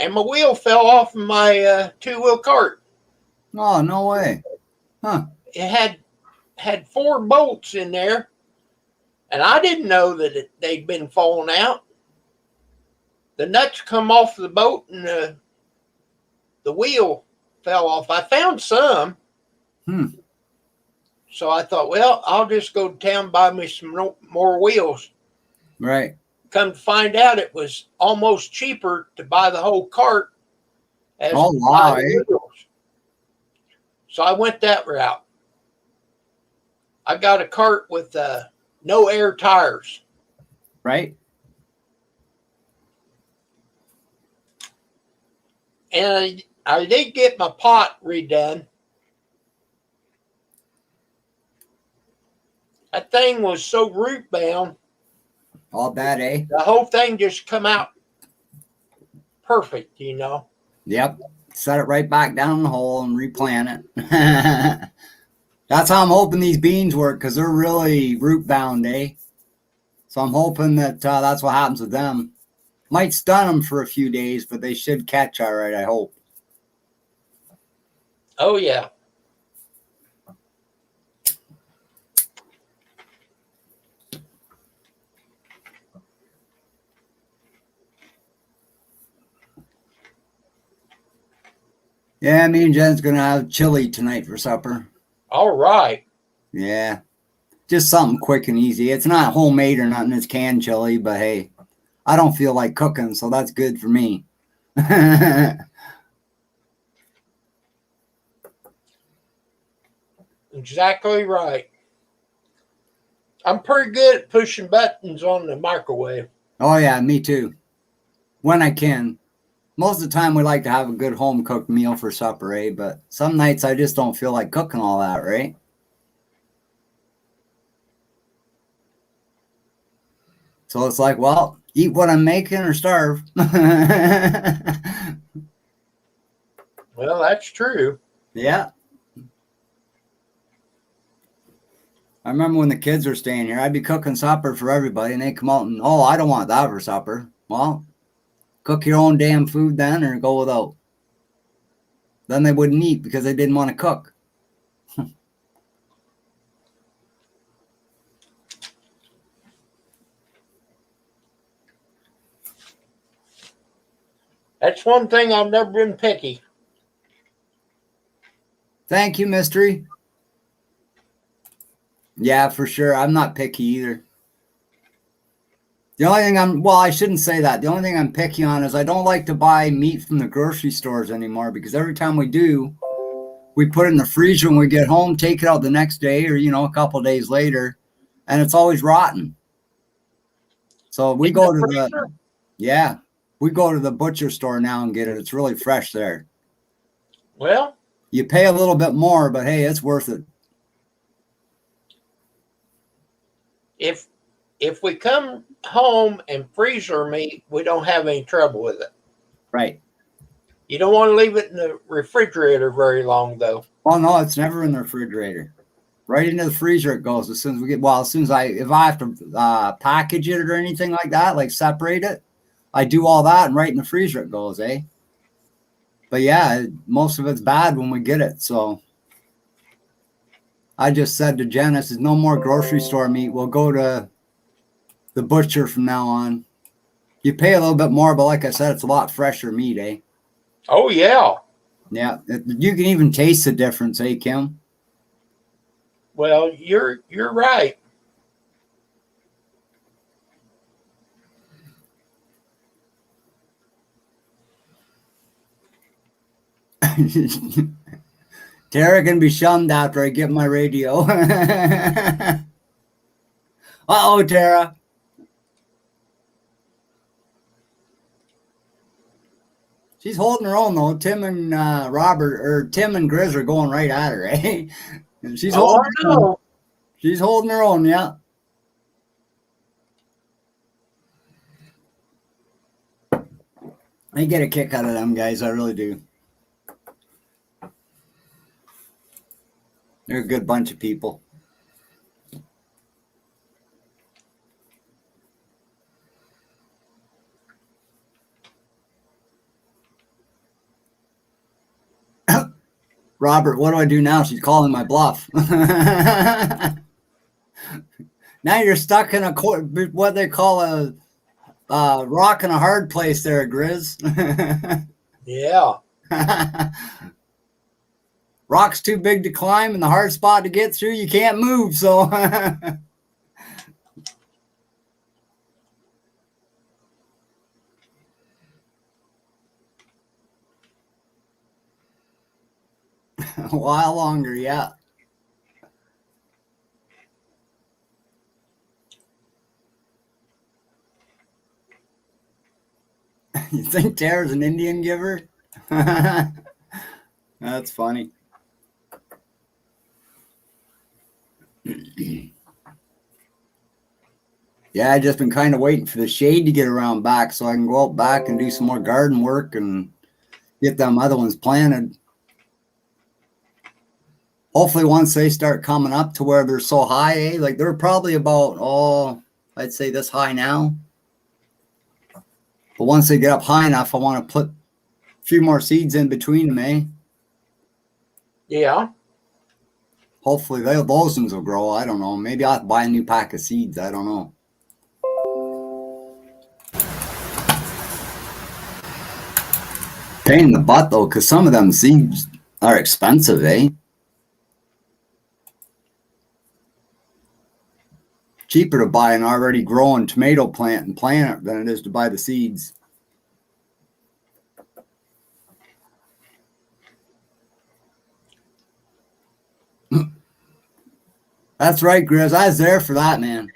and my wheel fell off of my two-wheel cart.
Oh, no way. Huh.
It had 4 bolts in there, and I didn't know that they'd been falling out. The nuts come off the boat, and the wheel fell off. I found some. So I thought, well, I'll just go to town and buy me some more wheels.
Right.
Come to find out, it was almost cheaper to buy the whole cart as
Oh,
to
wow,
buy the wheels. So I went that route. I got a cart with no air tires.
Right.
And I did get my pot redone. That thing was so root bound,
All bad, eh?
the whole thing just come out perfect, you know.
Yep. Set it right back down in the hole and replant it. That's how I'm hoping these beans work, because they're really root bound, eh? So I'm hoping that that's what happens with them. Might stun them for a few days, but they should catch all right, I hope.
Oh, yeah.
Yeah, me and Jen's going to have chili tonight for supper.
All right.
Yeah. Just something quick and easy. It's not homemade or nothing. It's canned chili, but hey, I don't feel like cooking, so that's good for me.
Exactly right. I'm pretty good at pushing buttons on the microwave.
Oh, yeah, me too. When I can. Most of the time, we like to have a good home-cooked meal for supper, eh? But some nights I just don't feel like cooking all that, right? So it's like, well, eat what I'm making or starve.
Well, that's true.
Yeah. I remember when the kids were staying here, I'd be cooking supper for everybody, and they come out and, oh, I don't want that for supper. Well, cook your own damn food then or go without. Then they wouldn't eat because they didn't want to cook.
That's one thing I've never been picky.
Thank you, Mystery. Yeah, for sure. I'm not picky either. The only thing I shouldn't say that. The only thing I'm picky on is I don't like to buy meat from the grocery stores anymore, because every time we do, we put it in the freezer when we get home, take it out the next day or, a couple of days later, and it's always rotten. So we go to we go to the butcher store now and get it. It's really fresh there.
Well,
you pay a little bit more, but hey, it's worth it.
If we come home and freeze our meat, we don't have any trouble with it.
Right.
You don't want to leave it in the refrigerator very long, though.
Oh no, it's never in the refrigerator. Right into the freezer it goes as soon as we get. Well, as soon as if I have to package it or anything like that, like separate it, I do all that, and right in the freezer it goes, eh? But yeah, most of it's bad when we get it. So I just said to Janice, "No more grocery store meat. We'll go to the butcher from now on." You pay a little bit more, but like I said, it's a lot fresher meat, eh?
Oh yeah.
Yeah, you can even taste the difference, eh, Kim?
Well, you're right.
Tara can be shunned after I get my radio. Uh-oh, Tara. She's holding her own, though. Tim and Tim and Grizz are going right at her, eh? She's holding her own. She's holding her own, yeah. I get a kick out of them guys. I really do. They're a good bunch of people. Robert, what do I do now? She's calling my bluff. Now you're stuck in what they call a rock and a hard place there, Grizz.
Yeah.
Rock's too big to climb and the hard spot to get through, you can't move. So a while longer, yeah. You think Tara's an Indian giver? That's funny. Yeah, I just been kind of waiting for the shade to get around back so I can go out back and do some more garden work and get them other ones planted. Hopefully once they start coming up to where they're so high, like they're probably about, I'd say this high now. But once they get up high enough, I want to put a few more seeds in between them, eh?
Yeah.
Hopefully those ones will grow. I don't know. Maybe I'll have to buy a new pack of seeds. I don't know. Pain in the butt, though, because some of them seeds are expensive, eh? Cheaper to buy an already growing tomato plant and plant it than it is to buy the seeds. That's right, Grizz. I was there for that, man.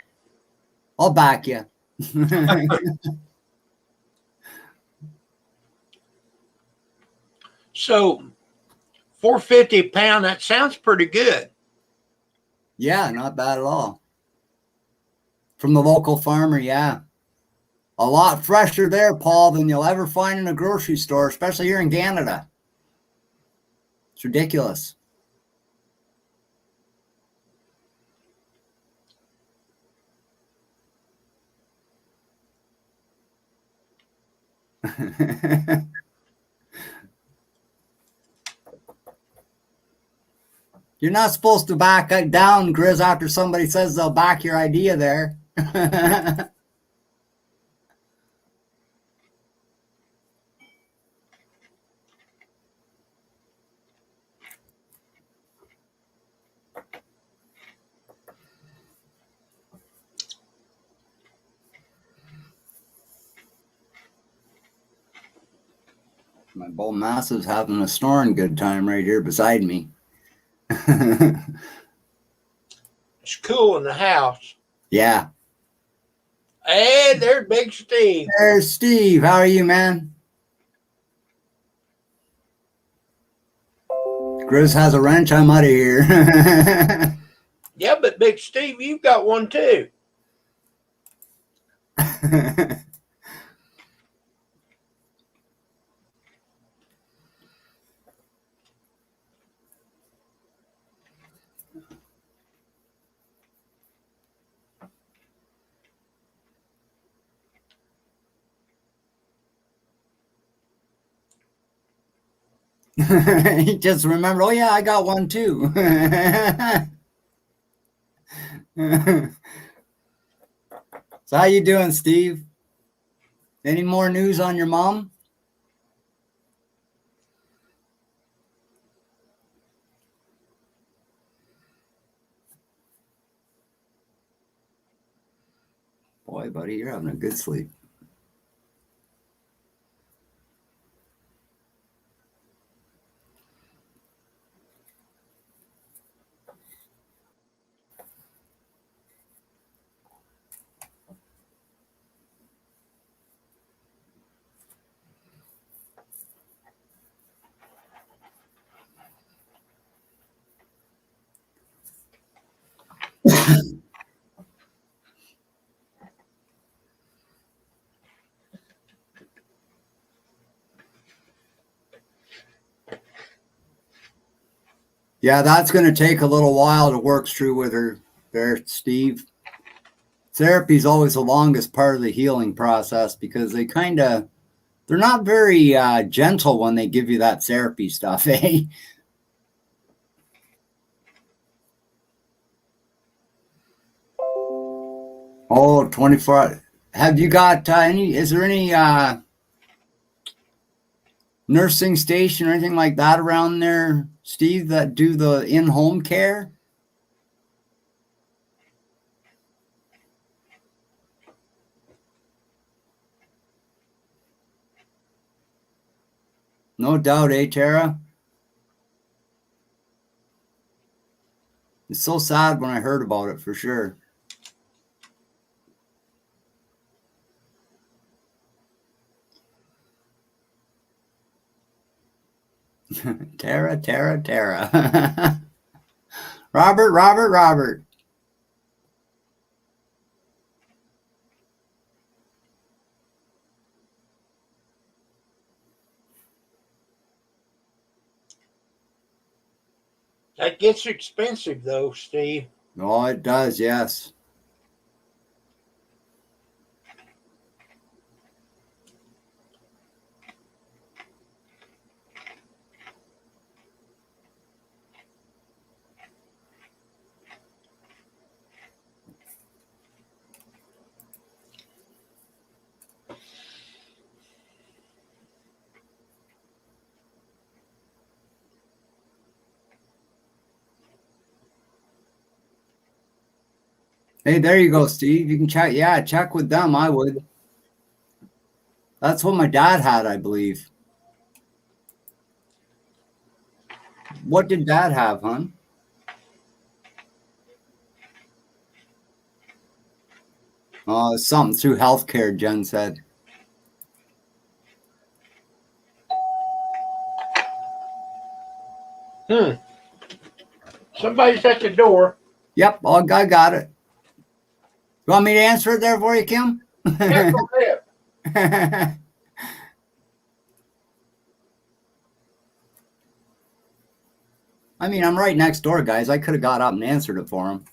I'll back you.
So $4.50 a pound, that sounds pretty good.
Yeah, not bad at all. From the local farmer, yeah. A lot fresher there, Paul, than you'll ever find in a grocery store, especially here in Canada. It's ridiculous. You're not supposed to back down, Grizz, after somebody says they'll back your idea there. My bull massive's having a snoring good time right here beside me.
It's cool in the house.
Yeah.
Hey, there's Big Steve.
There's Steve. How are you, man? Grizz has a wrench. I'm out of here.
Yeah, but Big Steve, you've got one too.
He just remembered, oh yeah, I got one too. So how you doing, Steve? Any more news on your mom? Boy, buddy, you're having a good sleep. Yeah, that's going to take a little while to work through with her there, Steve. Therapy is always the longest part of the healing process because they're not very gentle when they give you that therapy stuff, eh? 24 Have you got is there any nursing station or anything like that around there, Steve, that do the in-home care? No doubt, Tara? It's so sad when I heard about it, for sure. Tara. Robert.
That gets expensive, though, Steve.
Oh, it does, yes. Hey, there you go, Steve. You can check. Yeah, check with them. I would. That's what my dad had, I believe. What did Dad have, hon? Oh, it's something through healthcare, Jen said.
Somebody's at the door.
Yep, I got it. You want me to answer it there for you, Kim?
Yeah, go ahead.
I mean, I'm right next door, guys. I could have got up and answered it for him.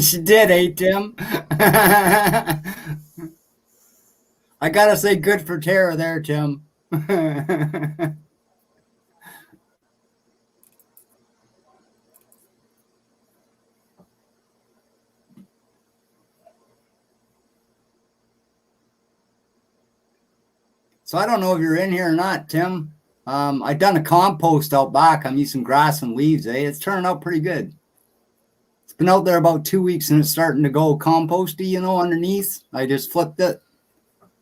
She did, Tim? I gotta say good for Tara there, Tim. So I don't know if you're in here or not, Tim. I done a compost out back. I'm using grass and leaves, It's turning out pretty good. It's been out there about 2 weeks and it's starting to go composty, underneath. I just flipped it.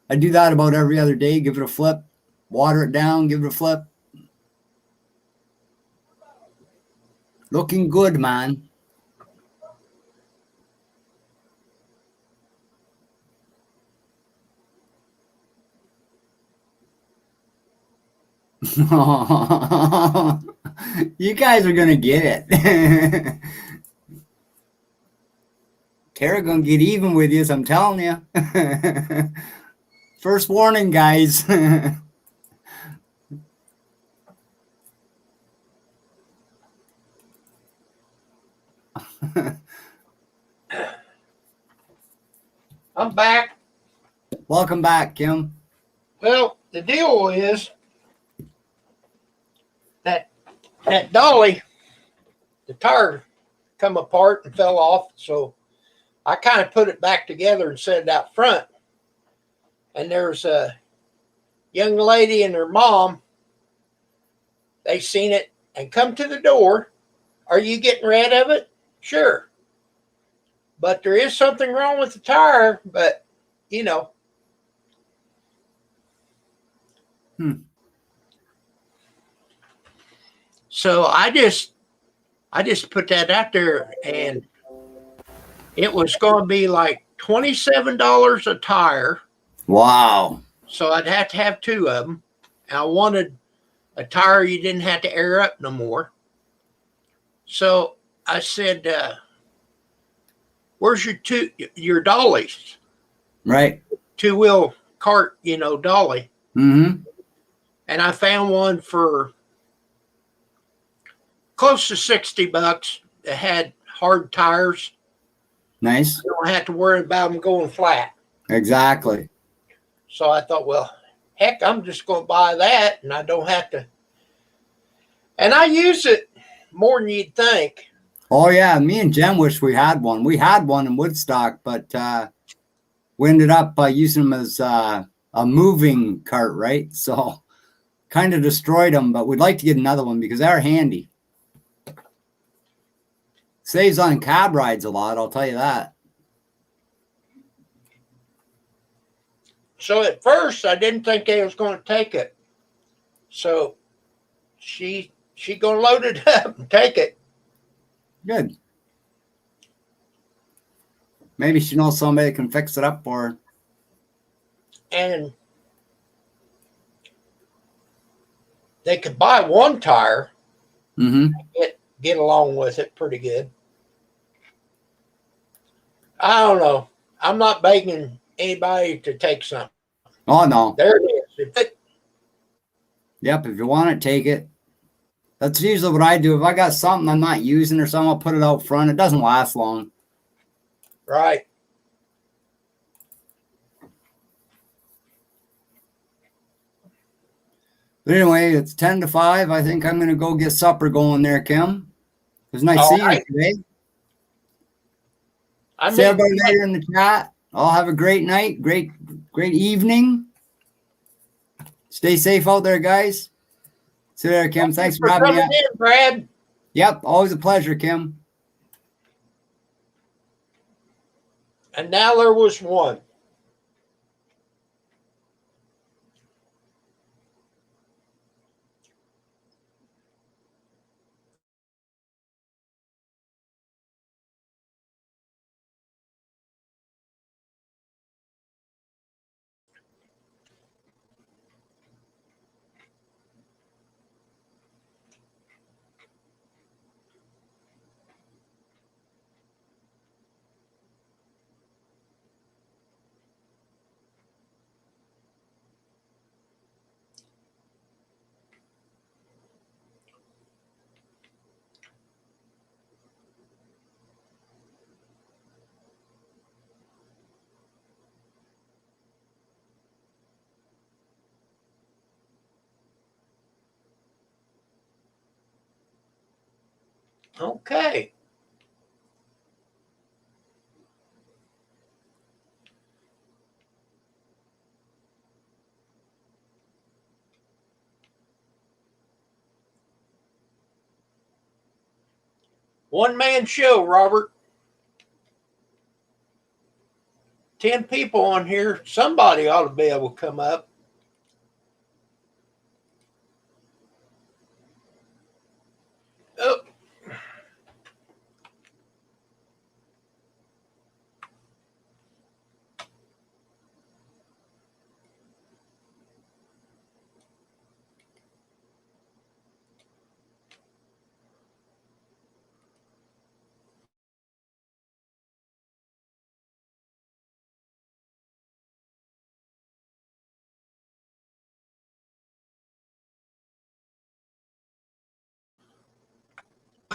I do that about every other day. Give it a flip, water it down, give it a flip. Looking good, man. You guys are gonna get it. Tara gonna get even with you, I'm telling you. First warning, guys.
I'm back.
Welcome back, Kim.
Well, the deal is that dolly, the tire come apart and fell off, so I kind of put it back together and set it out front. And there's a young lady and her mom. They seen it and come to the door. Are you getting rid of it? Sure. But there is something wrong with the tire, but So I just put that out there, and it was going to be like $27 a tire.
Wow.
So I'd have to have two of them. And I wanted a tire you didn't have to air up no more. So I said, where's your dollies?
Right.
Two-wheel cart, dolly.
Mm-hmm.
And I found one for close to $60 that had hard tires.
Nice.
I don't have to worry about them going flat.
Exactly.
So I thought, well, heck, I'm just going to buy that, and I don't have to. And I use it more than you'd think.
Oh yeah, me and Jen wish we had one. We had one in Woodstock, but we ended up using them as a moving cart, right? So kind of destroyed them, but we'd like to get another one because they're handy. Saves on cab rides a lot, I'll tell you that.
So at first, I didn't think they was going to take it. So she going to load it up and take it.
Good. Maybe she knows somebody that can fix it up for her.
And they could buy one tire,
Mm-hmm.
get along with it pretty good. I don't know. I'm not begging anybody to take something.
Oh no.
There it is.
Yep, if you want it, take it. That's usually what I do. If I got something I'm not using or something, I'll put it out front. It doesn't last long.
Right.
But anyway, it's 10 to 5. I think I'm going to go get supper going there, Kim. It was nice
All
seeing
right.
you today.
I
See
mean,
everybody later in the chat. All have a great night, great evening. Stay safe out there, guys. See you there, Kim. Thanks for having me.
coming in, Brad.
Yep, always a pleasure, Kim.
And now there was one. Okay. One man show, Robert. 10 people on here. Somebody ought to be able to come up. Oh.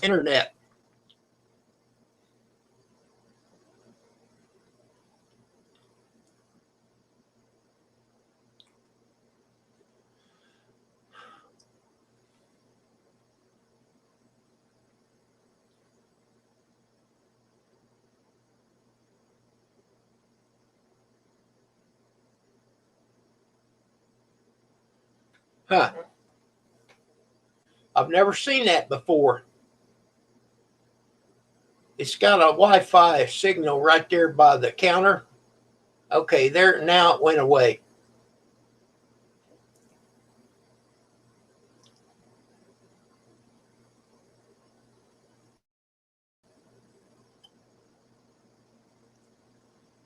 Internet. Huh. I've never seen that before. It's got a Wi-Fi signal right there by the counter. Okay, there now it went away.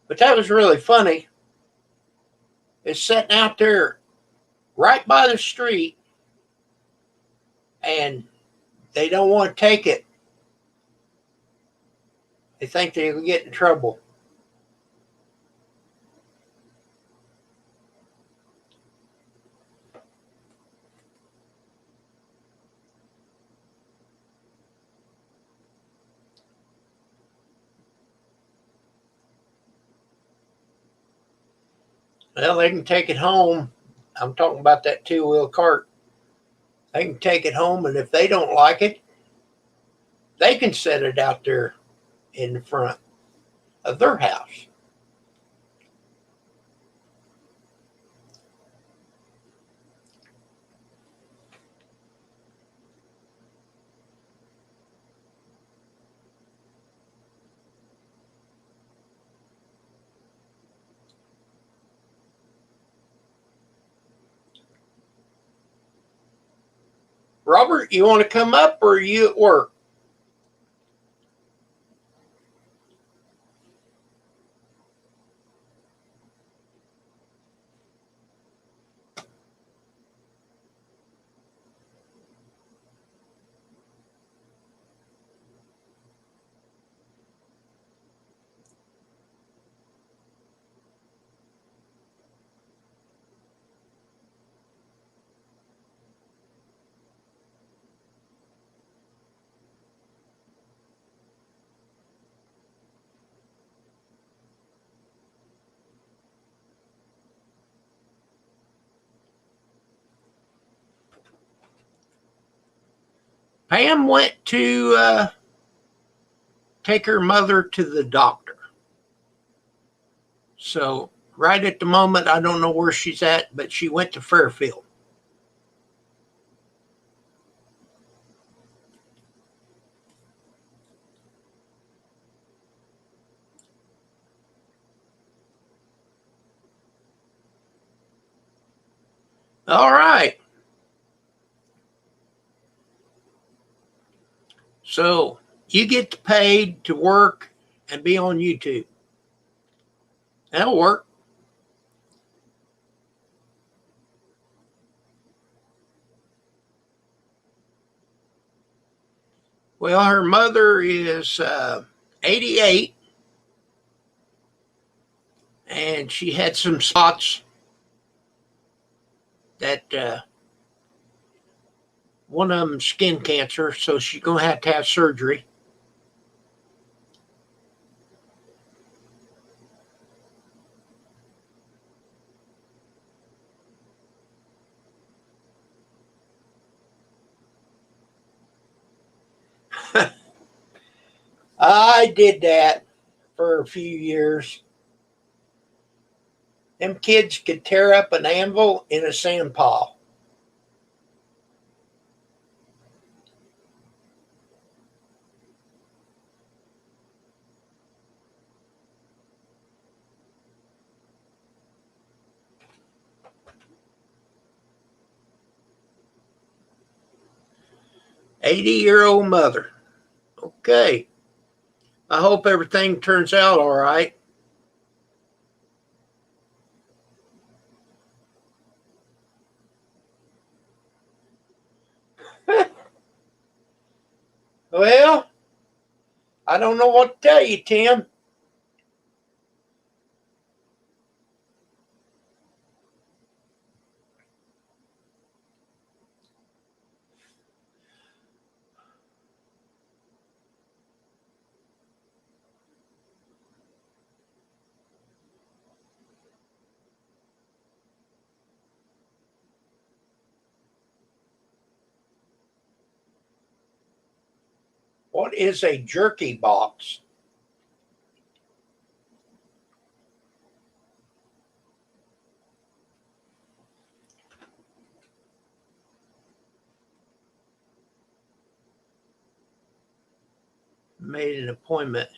But that was really funny. It's sitting out there right by the street, and they don't want to take it. They think they'll get in trouble. Well, they can take it home. I'm talking about that two-wheel cart. They can take it home, and if they don't like it, they can set it out there in the front of their house. Robert, you want to come up or are you at work? Pam went to take her mother to the doctor. So right at the moment, I don't know where she's at, but she went to Fairfield. All right. So you get paid to work and be on YouTube. That'll work. Well, her mother is 88, and she had some spots that one of them skin cancer, so she's going to have surgery. I did that for a few years. Them kids could tear up an anvil in a sand pile. "80-year-old mother." Okay. I hope everything turns out all right. Well, I don't know what to tell you, Tim. What is a jerky box? Made an appointment.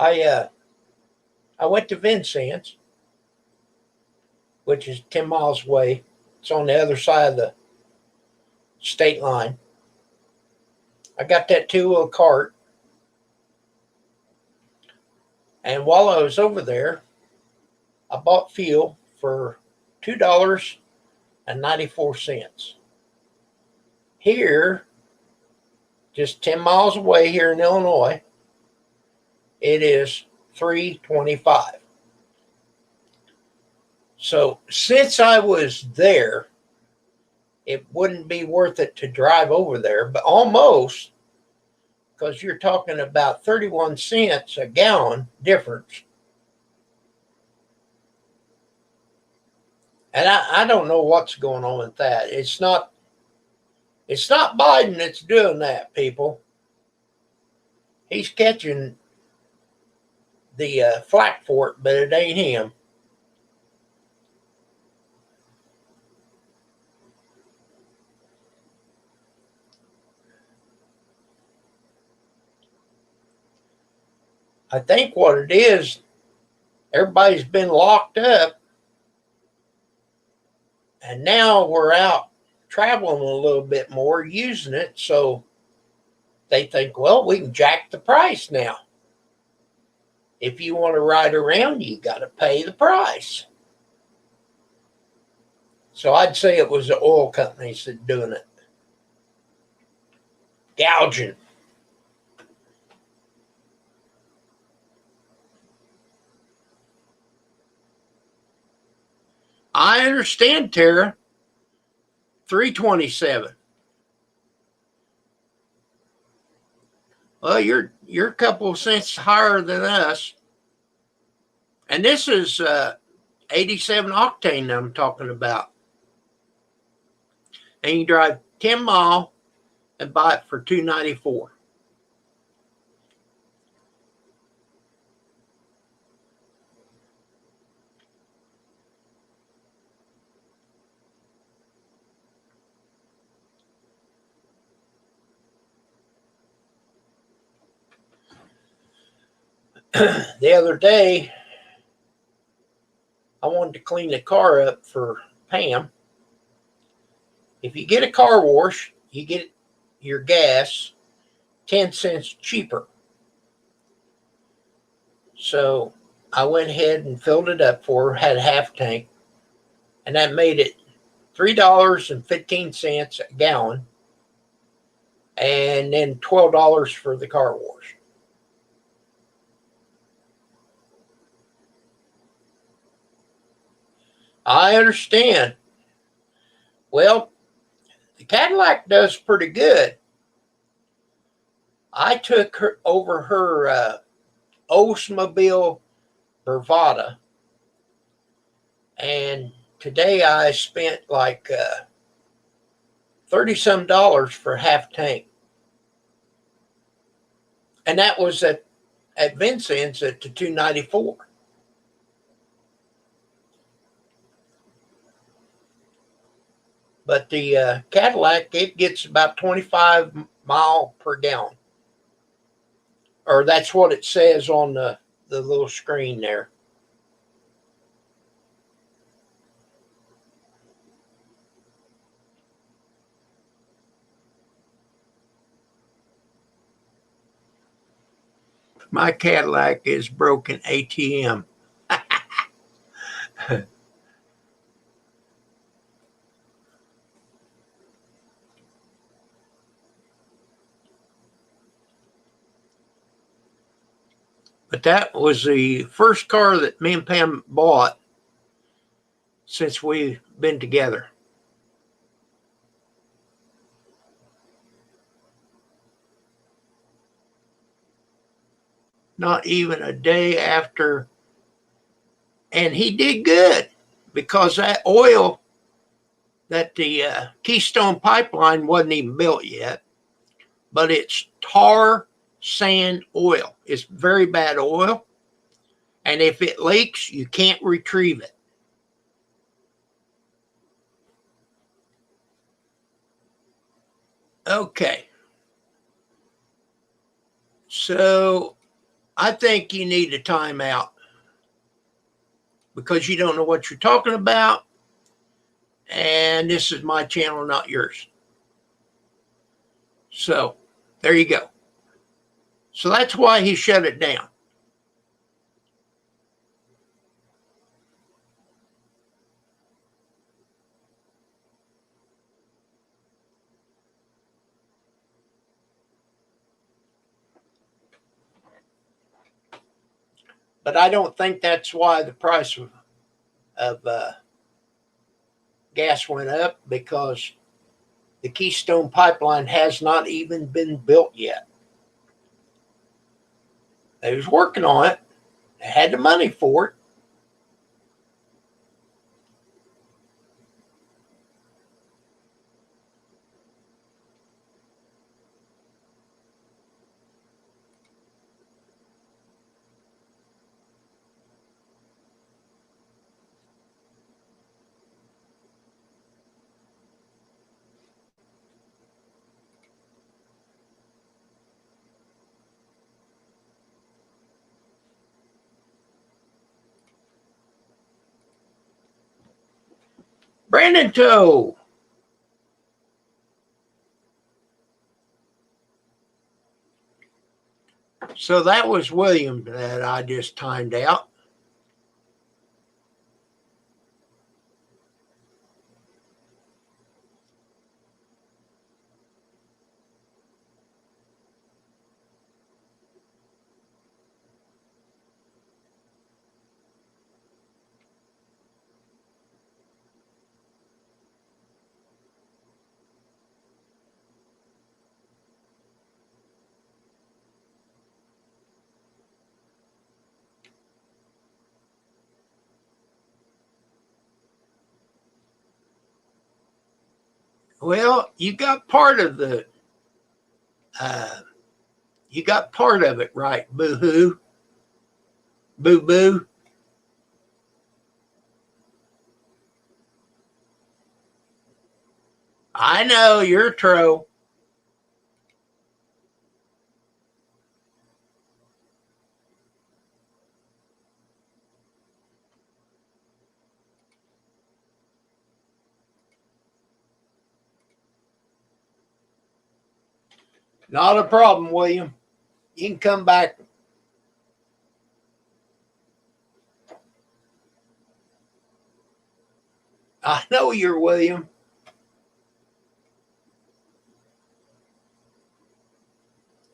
I went to Vincennes, which is 10 miles away. It's on the other side of the state line. I got that 2-wheel cart. And while I was over there, I bought fuel for $2.94. Here, just 10 miles away here in Illinois, it is $3.25. So since I was there, it wouldn't be worth it to drive over there, but almost, because you're talking about 31 cents a gallon difference. And I don't know what's going on with that. It's not Biden that's doing that, people. He's catching the flack for it, but it ain't him. I think what it is, everybody's been locked up, and now we're out traveling a little bit more, using it, so they think, well, we can jack the price now. If you want to ride around, you got to pay the price. So I'd say it was the oil companies that doing it. Gouging. I understand, Tara. 327. Well, you're a couple of cents higher than us. And this is 87 octane I'm talking about. And you drive 10 mile and buy it for $2.94. The other day, I wanted to clean the car up for Pam. If you get a car wash, you get your gas 10 cents cheaper. So I went ahead and filled it up for her, had a half tank, and that made it $3.15 a gallon, and then $12 for the car wash. I understand. Well, the Cadillac does pretty good. I took her over her Oldsmobile Bravada, and today I spent like $30 some for half tank, and that was at Vincennes at the $2.94. But the Cadillac, it gets about 25 mile per gallon. Or that's what it says on the little screen there. My Cadillac is broken ATM. But that was the first car that me and Pam bought since we've been together. Not even a day after. And he did good because that oil, that the Keystone Pipeline wasn't even built yet, but it's tar sand oil. It's very bad oil. And if it leaks, you can't retrieve it. Okay. So I think you need a timeout because you don't know what you're talking about. And this is my channel, not yours. So there you go. So that's why he shut it down. But I don't think that's why the price of gas went up, because the Keystone Pipeline has not even been built yet. They was working on it. They had the money for it. Brandon Toe. So that was William that I just timed out. Well, you got part of the you got part of it right. Boo hoo. Boo boo. I know you're a troll. Not a problem, William. You can come back. I know you're William.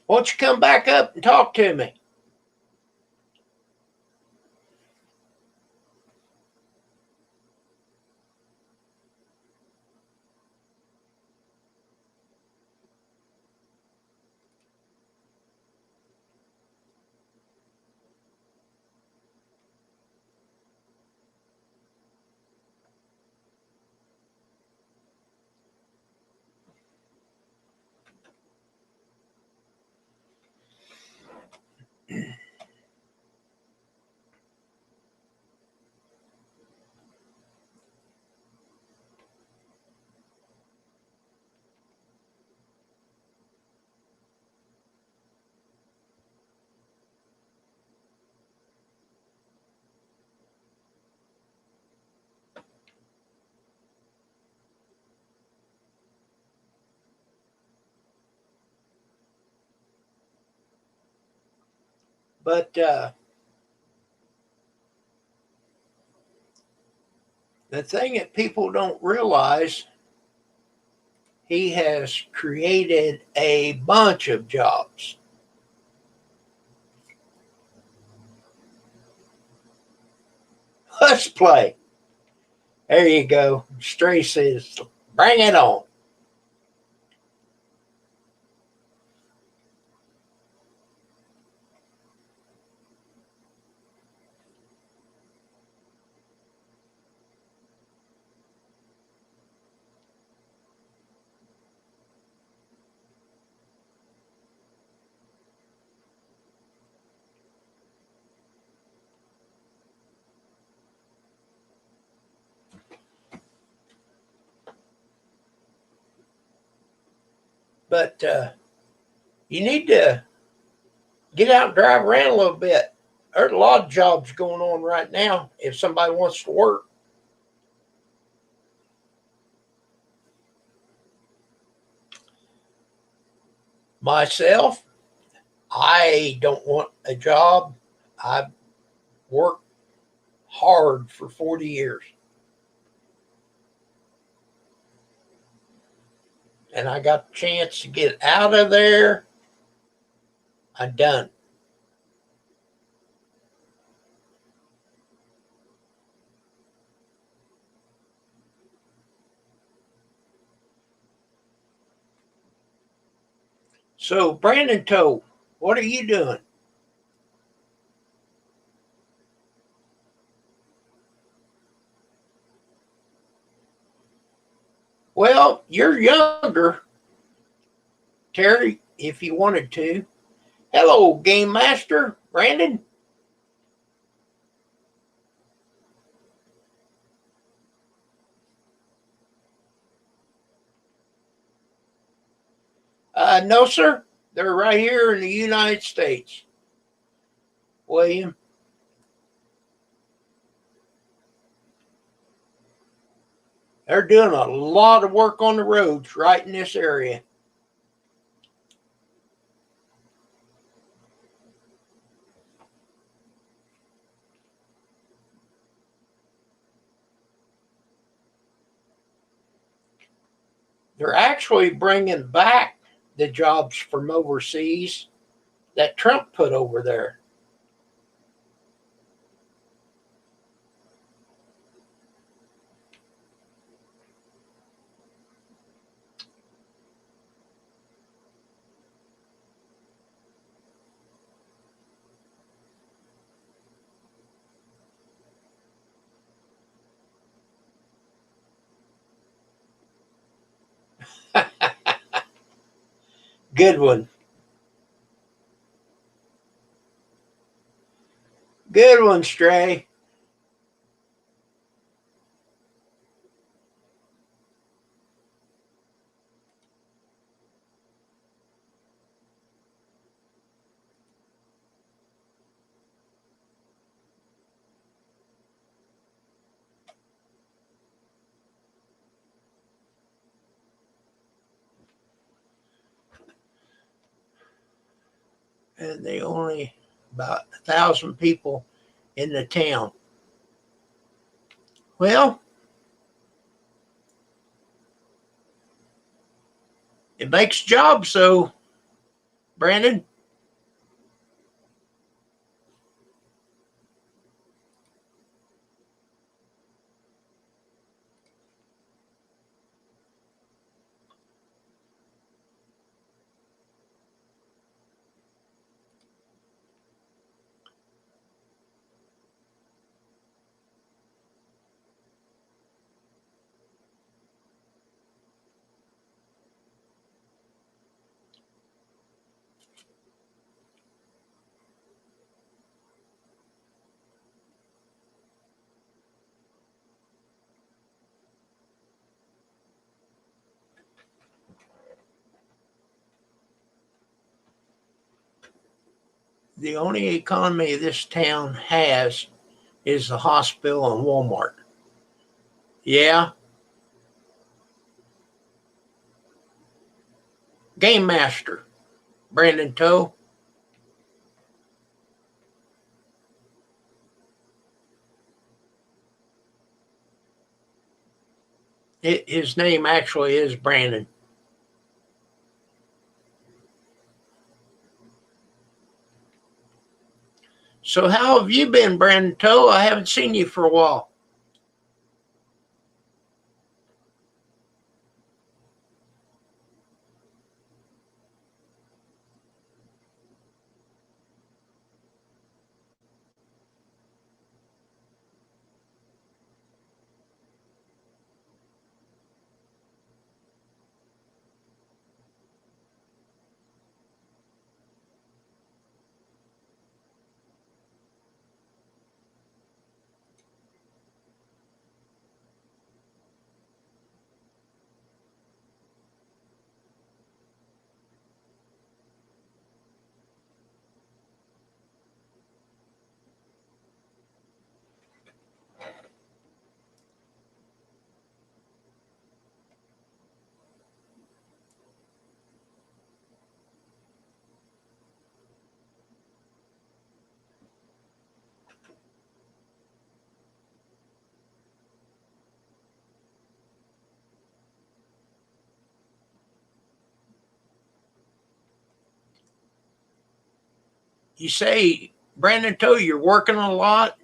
Won't you come back up and talk to me? But the thing that people don't realize, he has created a bunch of jobs. Let's play. There you go. Stray says, bring it on. But you need to Get out and drive around a little bit. There's a lot of jobs going on right now if somebody wants to work. Myself, I don't want a job. I've worked hard for 40 years. And I got the chance to get out of there. I'm done. So, Brandon Toe, what are you doing? Well, you're younger, Terry, if you wanted to. Hello, Game Master, Brandon. No, sir. They're right here in the United States. William. They're doing a lot of work on the roads right in this area. They're actually bringing back the jobs from overseas that Trump put over there. Good one. Good one, Stray. And they only about 1,000 people in the town. Well, it makes jobs, so Brandon. The only economy this town has is the hospital and Walmart. Yeah. Game Master, Brandon Toe. His name actually is Brandon. So how have you been, Brandon Toe? I haven't seen you for a while. You say, Brandon Toe, you're working a lot?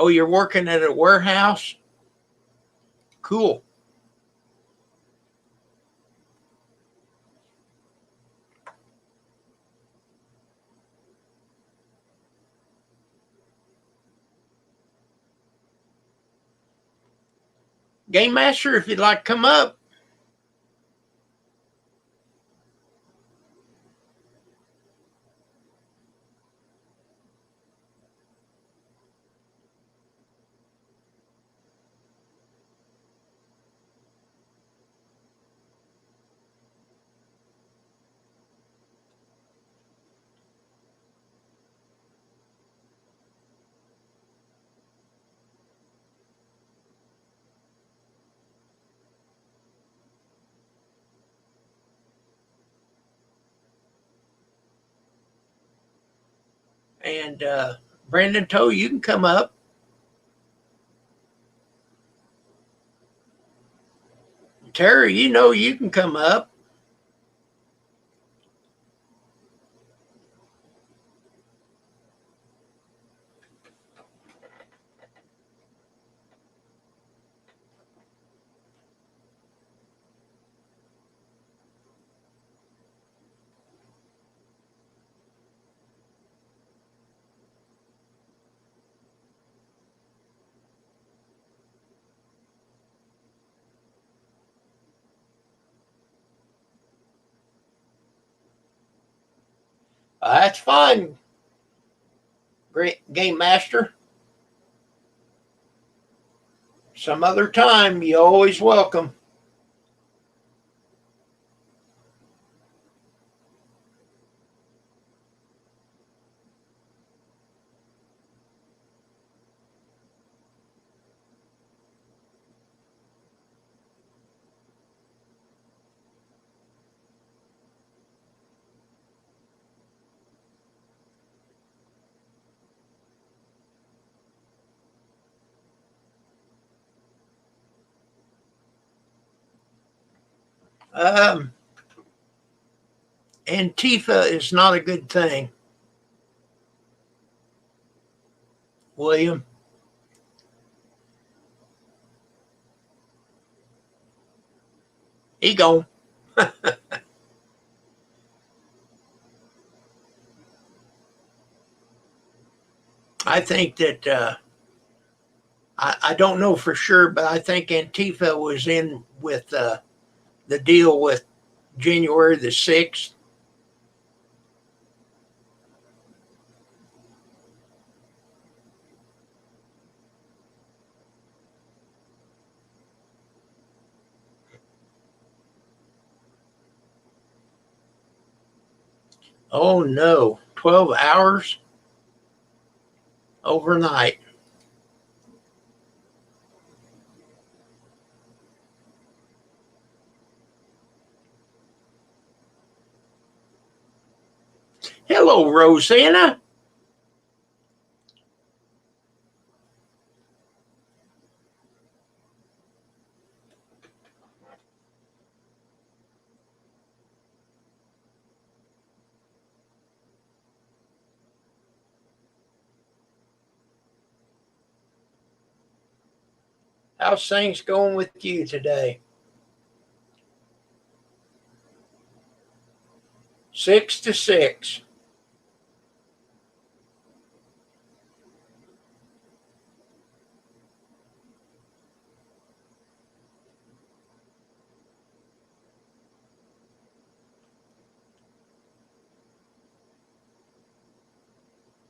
Oh, you're working at a warehouse? Cool. Game Master, if you'd like to come up. And Brandon Toe, you can come up. Terry, you know you can come up. That's fine. Great Game Master. Some other time, you're always welcome. Um, Antifa is not a good thing, William. He gone. I think that I don't know for sure, but I think Antifa was in with the deal with January the 6th. Oh no, 12 hours overnight. Hello, Rosanna. How's things going with you today? 6 to 6.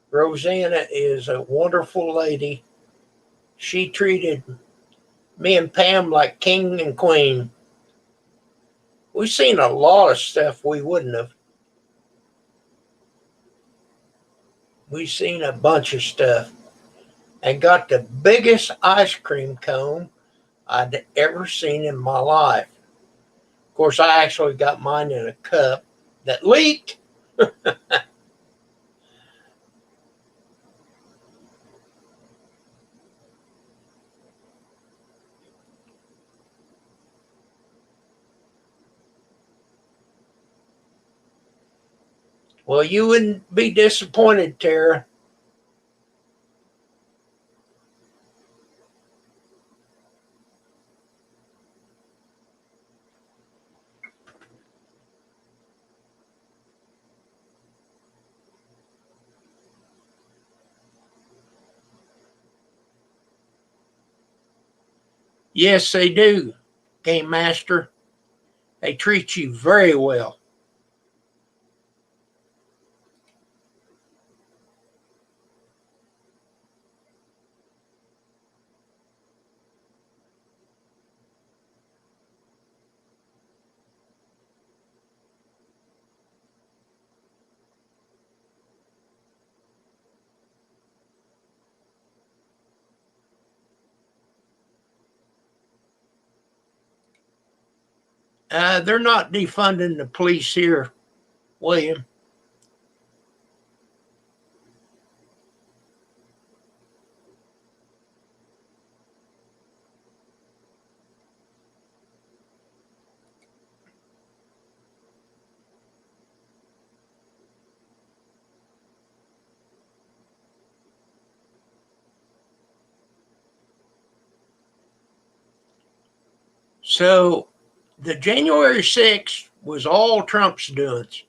Rosanna is a wonderful lady. She treated me and Pam like king and queen. We've seen a lot of stuff we wouldn't have. We've seen a bunch of stuff and got the biggest ice cream cone I'd ever seen in my life. Of course, I actually got mine in a cup that leaked. Well, you wouldn't be disappointed, Tara. Yes, they do, Game Master. They treat you very well. They're not defunding the police here, William. So the January 6th was all Trump's doings.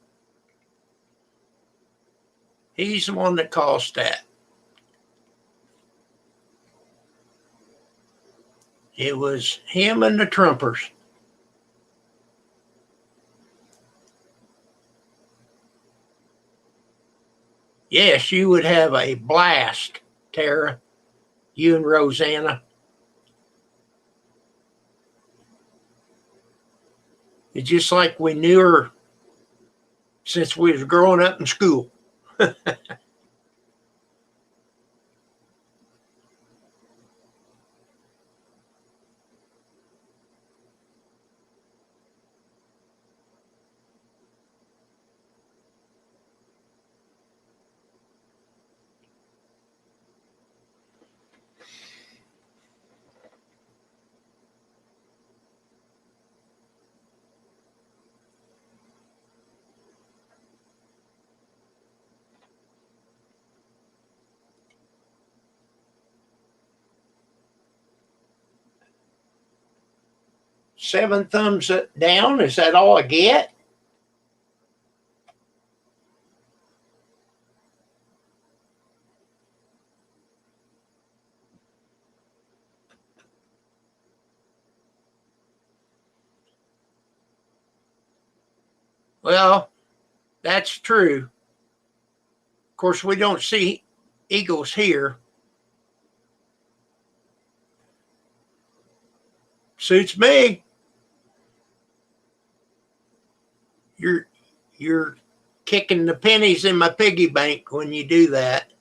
He's the one that caused that. It was him and the Trumpers. Yes, you would have a blast, Tara, you and Rosanna. It's just like we knew her since we was growing up in school. Seven thumbs down. Is that all I get? Well, that's true. Of course, we don't see eagles here. Suits me. You're kicking the pennies in my piggy bank when you do that.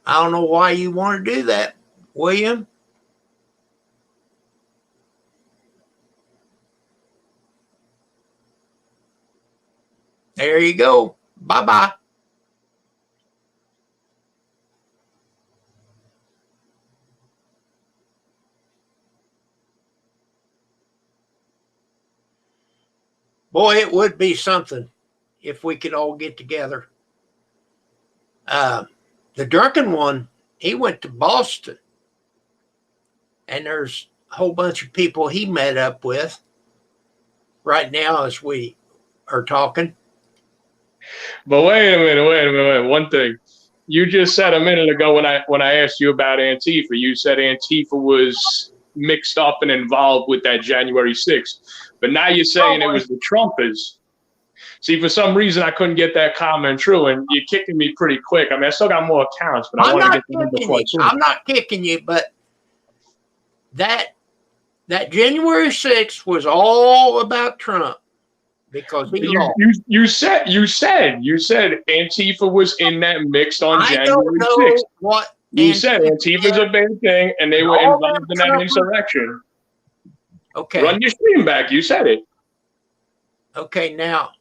I don't know why you want to do that, William. There you go. Bye-bye. Boy, it would be something if we could all get together. The drunken one, he went to Boston. and there's a whole bunch of people he met up with right now as we are talking.
But wait a minute. One thing. You just said a minute ago when I asked you about Antifa, you said Antifa was mixed up and involved with that January 6th. But now you're saying it was the Trumpers. See, for some reason I couldn't get that comment true, and you're kicking me pretty quick. I mean, I still got more accounts, but I
I'm
want to
not
get them in
kicking
before I
you.
swim.
I'm not kicking you, but that January 6th was all about Trump because he lost.
You said Antifa was in that mix on
I don't
January
know
6th.
what
You said Antifa's a bad thing, and they were
all
involved in
them
that
Trumpers-
insurrection.
Okay.
Run your stream back. You said it.
Okay, now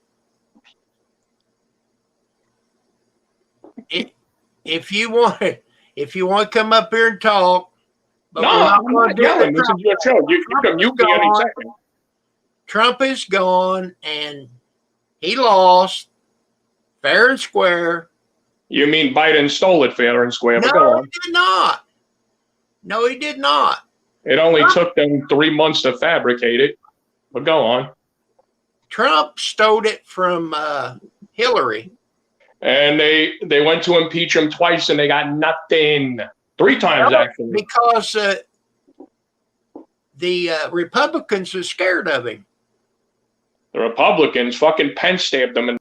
if you want to come up here and talk, but
No,
we're
I'm
gonna
not
do
yelling.
it.
This is your show. You can mute me any second.
Trump is gone, and he lost fair and square.
You mean Biden stole it fair and square, but go
No,
on.
he did not. No, he did not.
It only took them 3 months to fabricate it, but go on.
Trump stole it from Hillary.
And they went to impeach him twice, and they got nothing. 3 times, actually.
Because the Republicans are scared of him.
The Republicans fucking Pence stabbed them.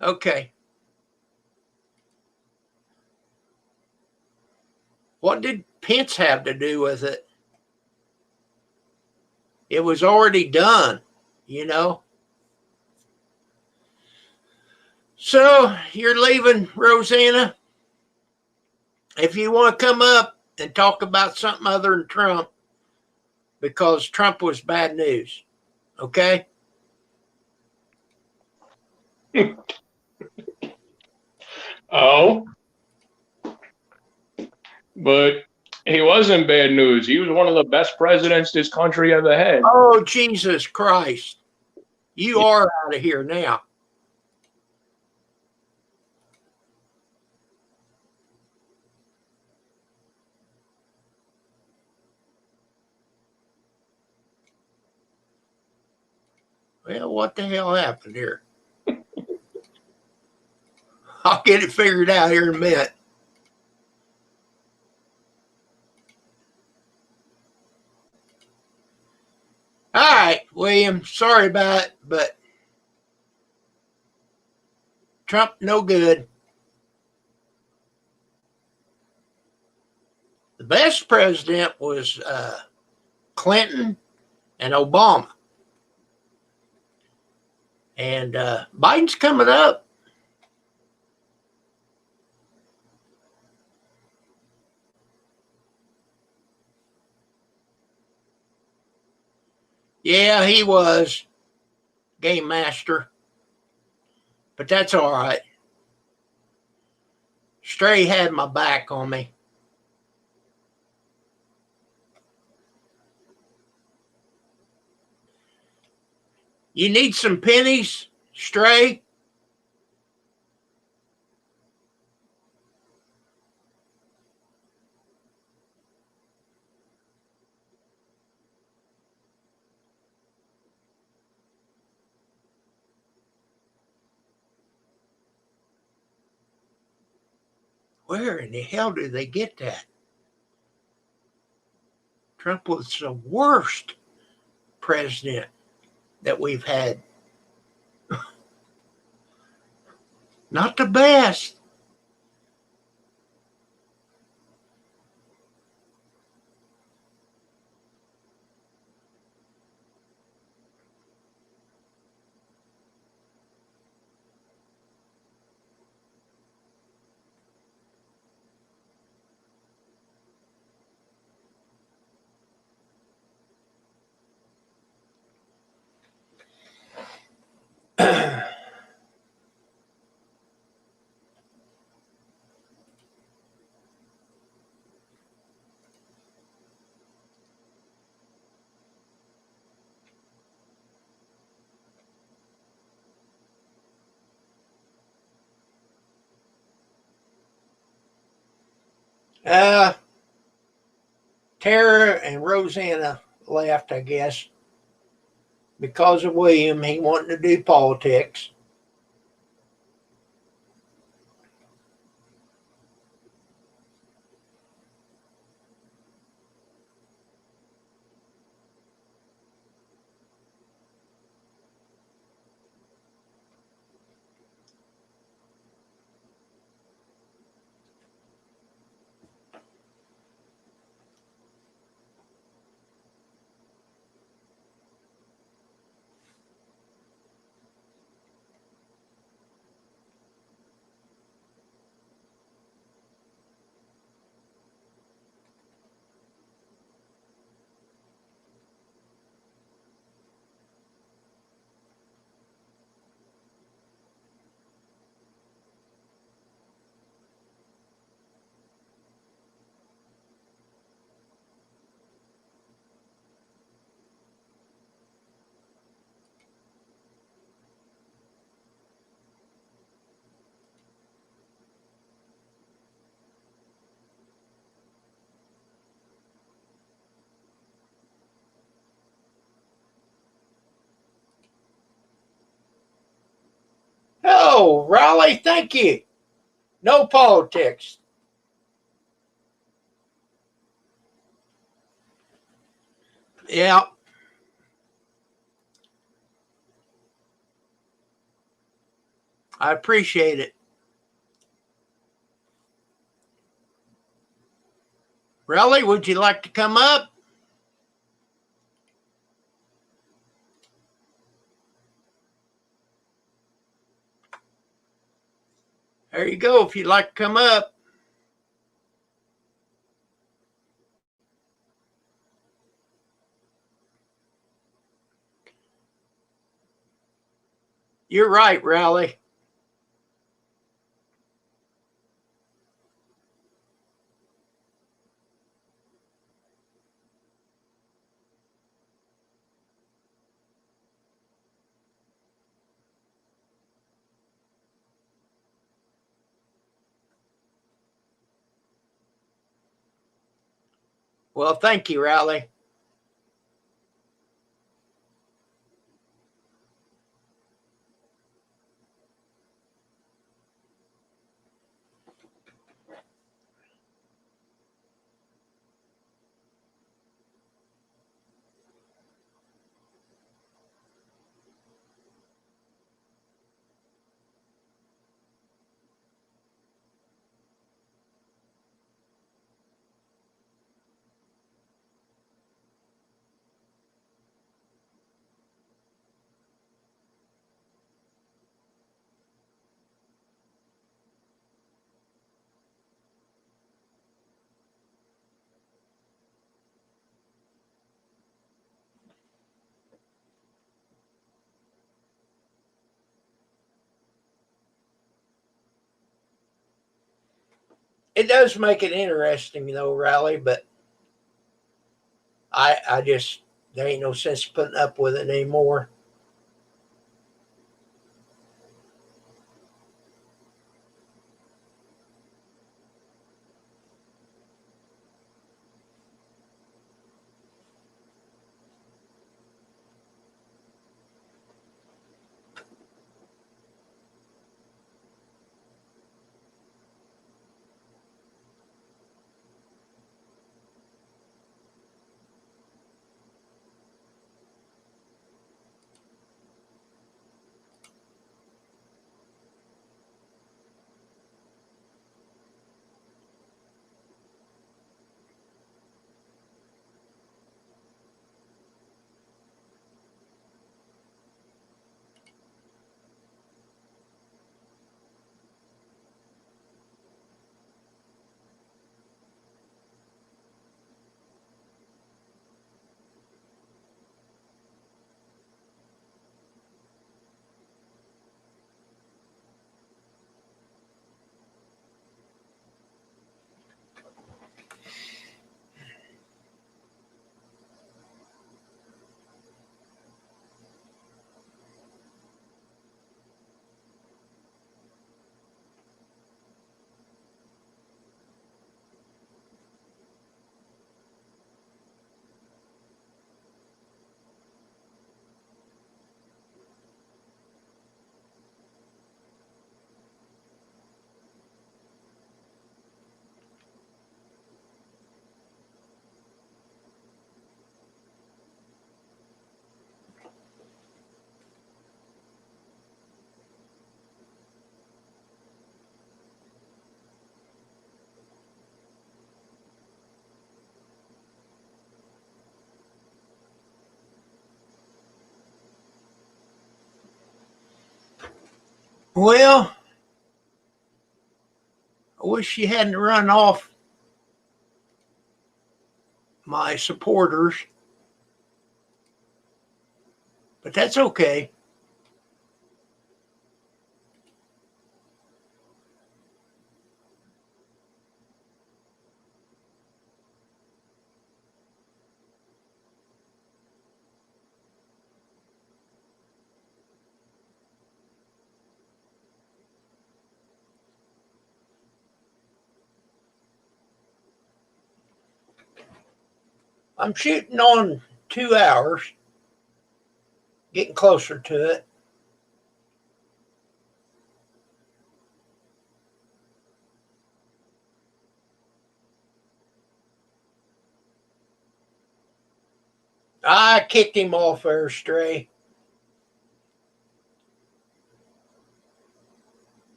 Okay. What did Pence have to do with it? It was already done, you know. So you're leaving, Rosanna. If you want to come up and talk about something other than Trump, because Trump was bad news, okay?
Oh. But he wasn't bad news. He was one of the best presidents this country ever had.
Oh, Jesus Christ. You are out of here now. Well, what the hell happened here? I'll get it figured out here in a minute. All right, William, sorry about it, but Trump, no good. The best president was Clinton and Obama. And Biden's coming up. Yeah, he was game master. But that's all right. Stray had my back on me. You need some pennies, Stray? Where in the hell do they get that? Trump was the worst president that we've had. Not the best. Tara and Rosanna left, I guess, because of William. He wanted to do politics. Oh, Raleigh, thank you. No politics. Yeah. I appreciate it. Raleigh, would you like to come up? There you go, if you'd like to come up. You're right, Raleigh. Well, thank you, Raleigh. It does make it interesting, though, Raleigh, but I just, there ain't no sense putting up with it anymore. Well, I wish you hadn't run off my supporters, but that's okay. I'm shooting on 2 hours, getting closer to it. I kicked him off there, Stray.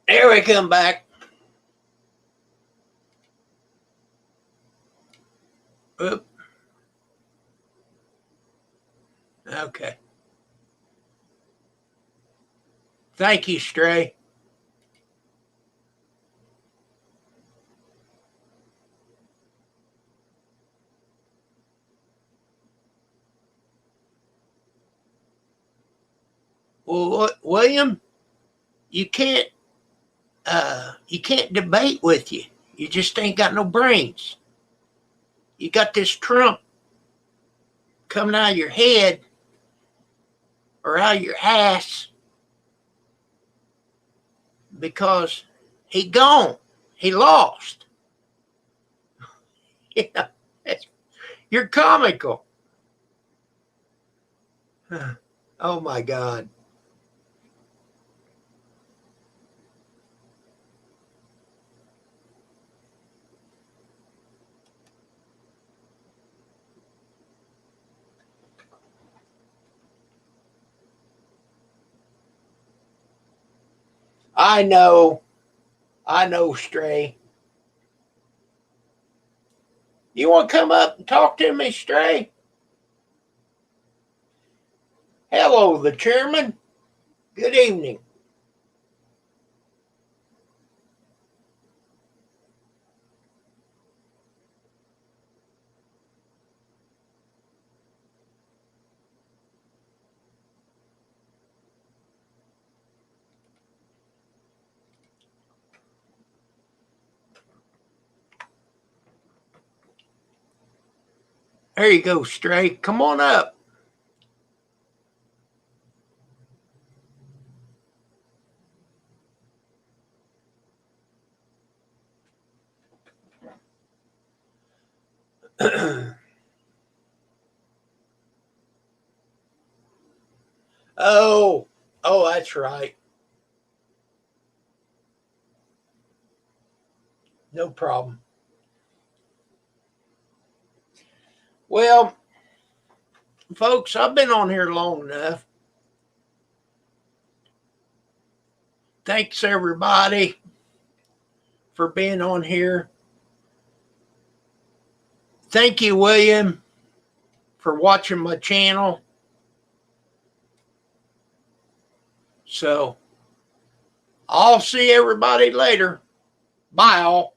There we come back. Oop. Okay. Thank you, Stray. Well, William, you can't debate with you. You just ain't got no brains. You got this Trump coming out of your head or out of your ass because he gone. He lost. Yeah, you're comical. Oh my God. I know, Stray. You want to come up and talk to me, Stray? Hello, the chairman. Good evening. There you go, Stray. Come on up. Oh, that's right. No problem. Well, folks, I've been on here long enough. Thanks, everybody, for being on here. Thank you, William, for watching my channel. So, I'll see everybody later. Bye, all.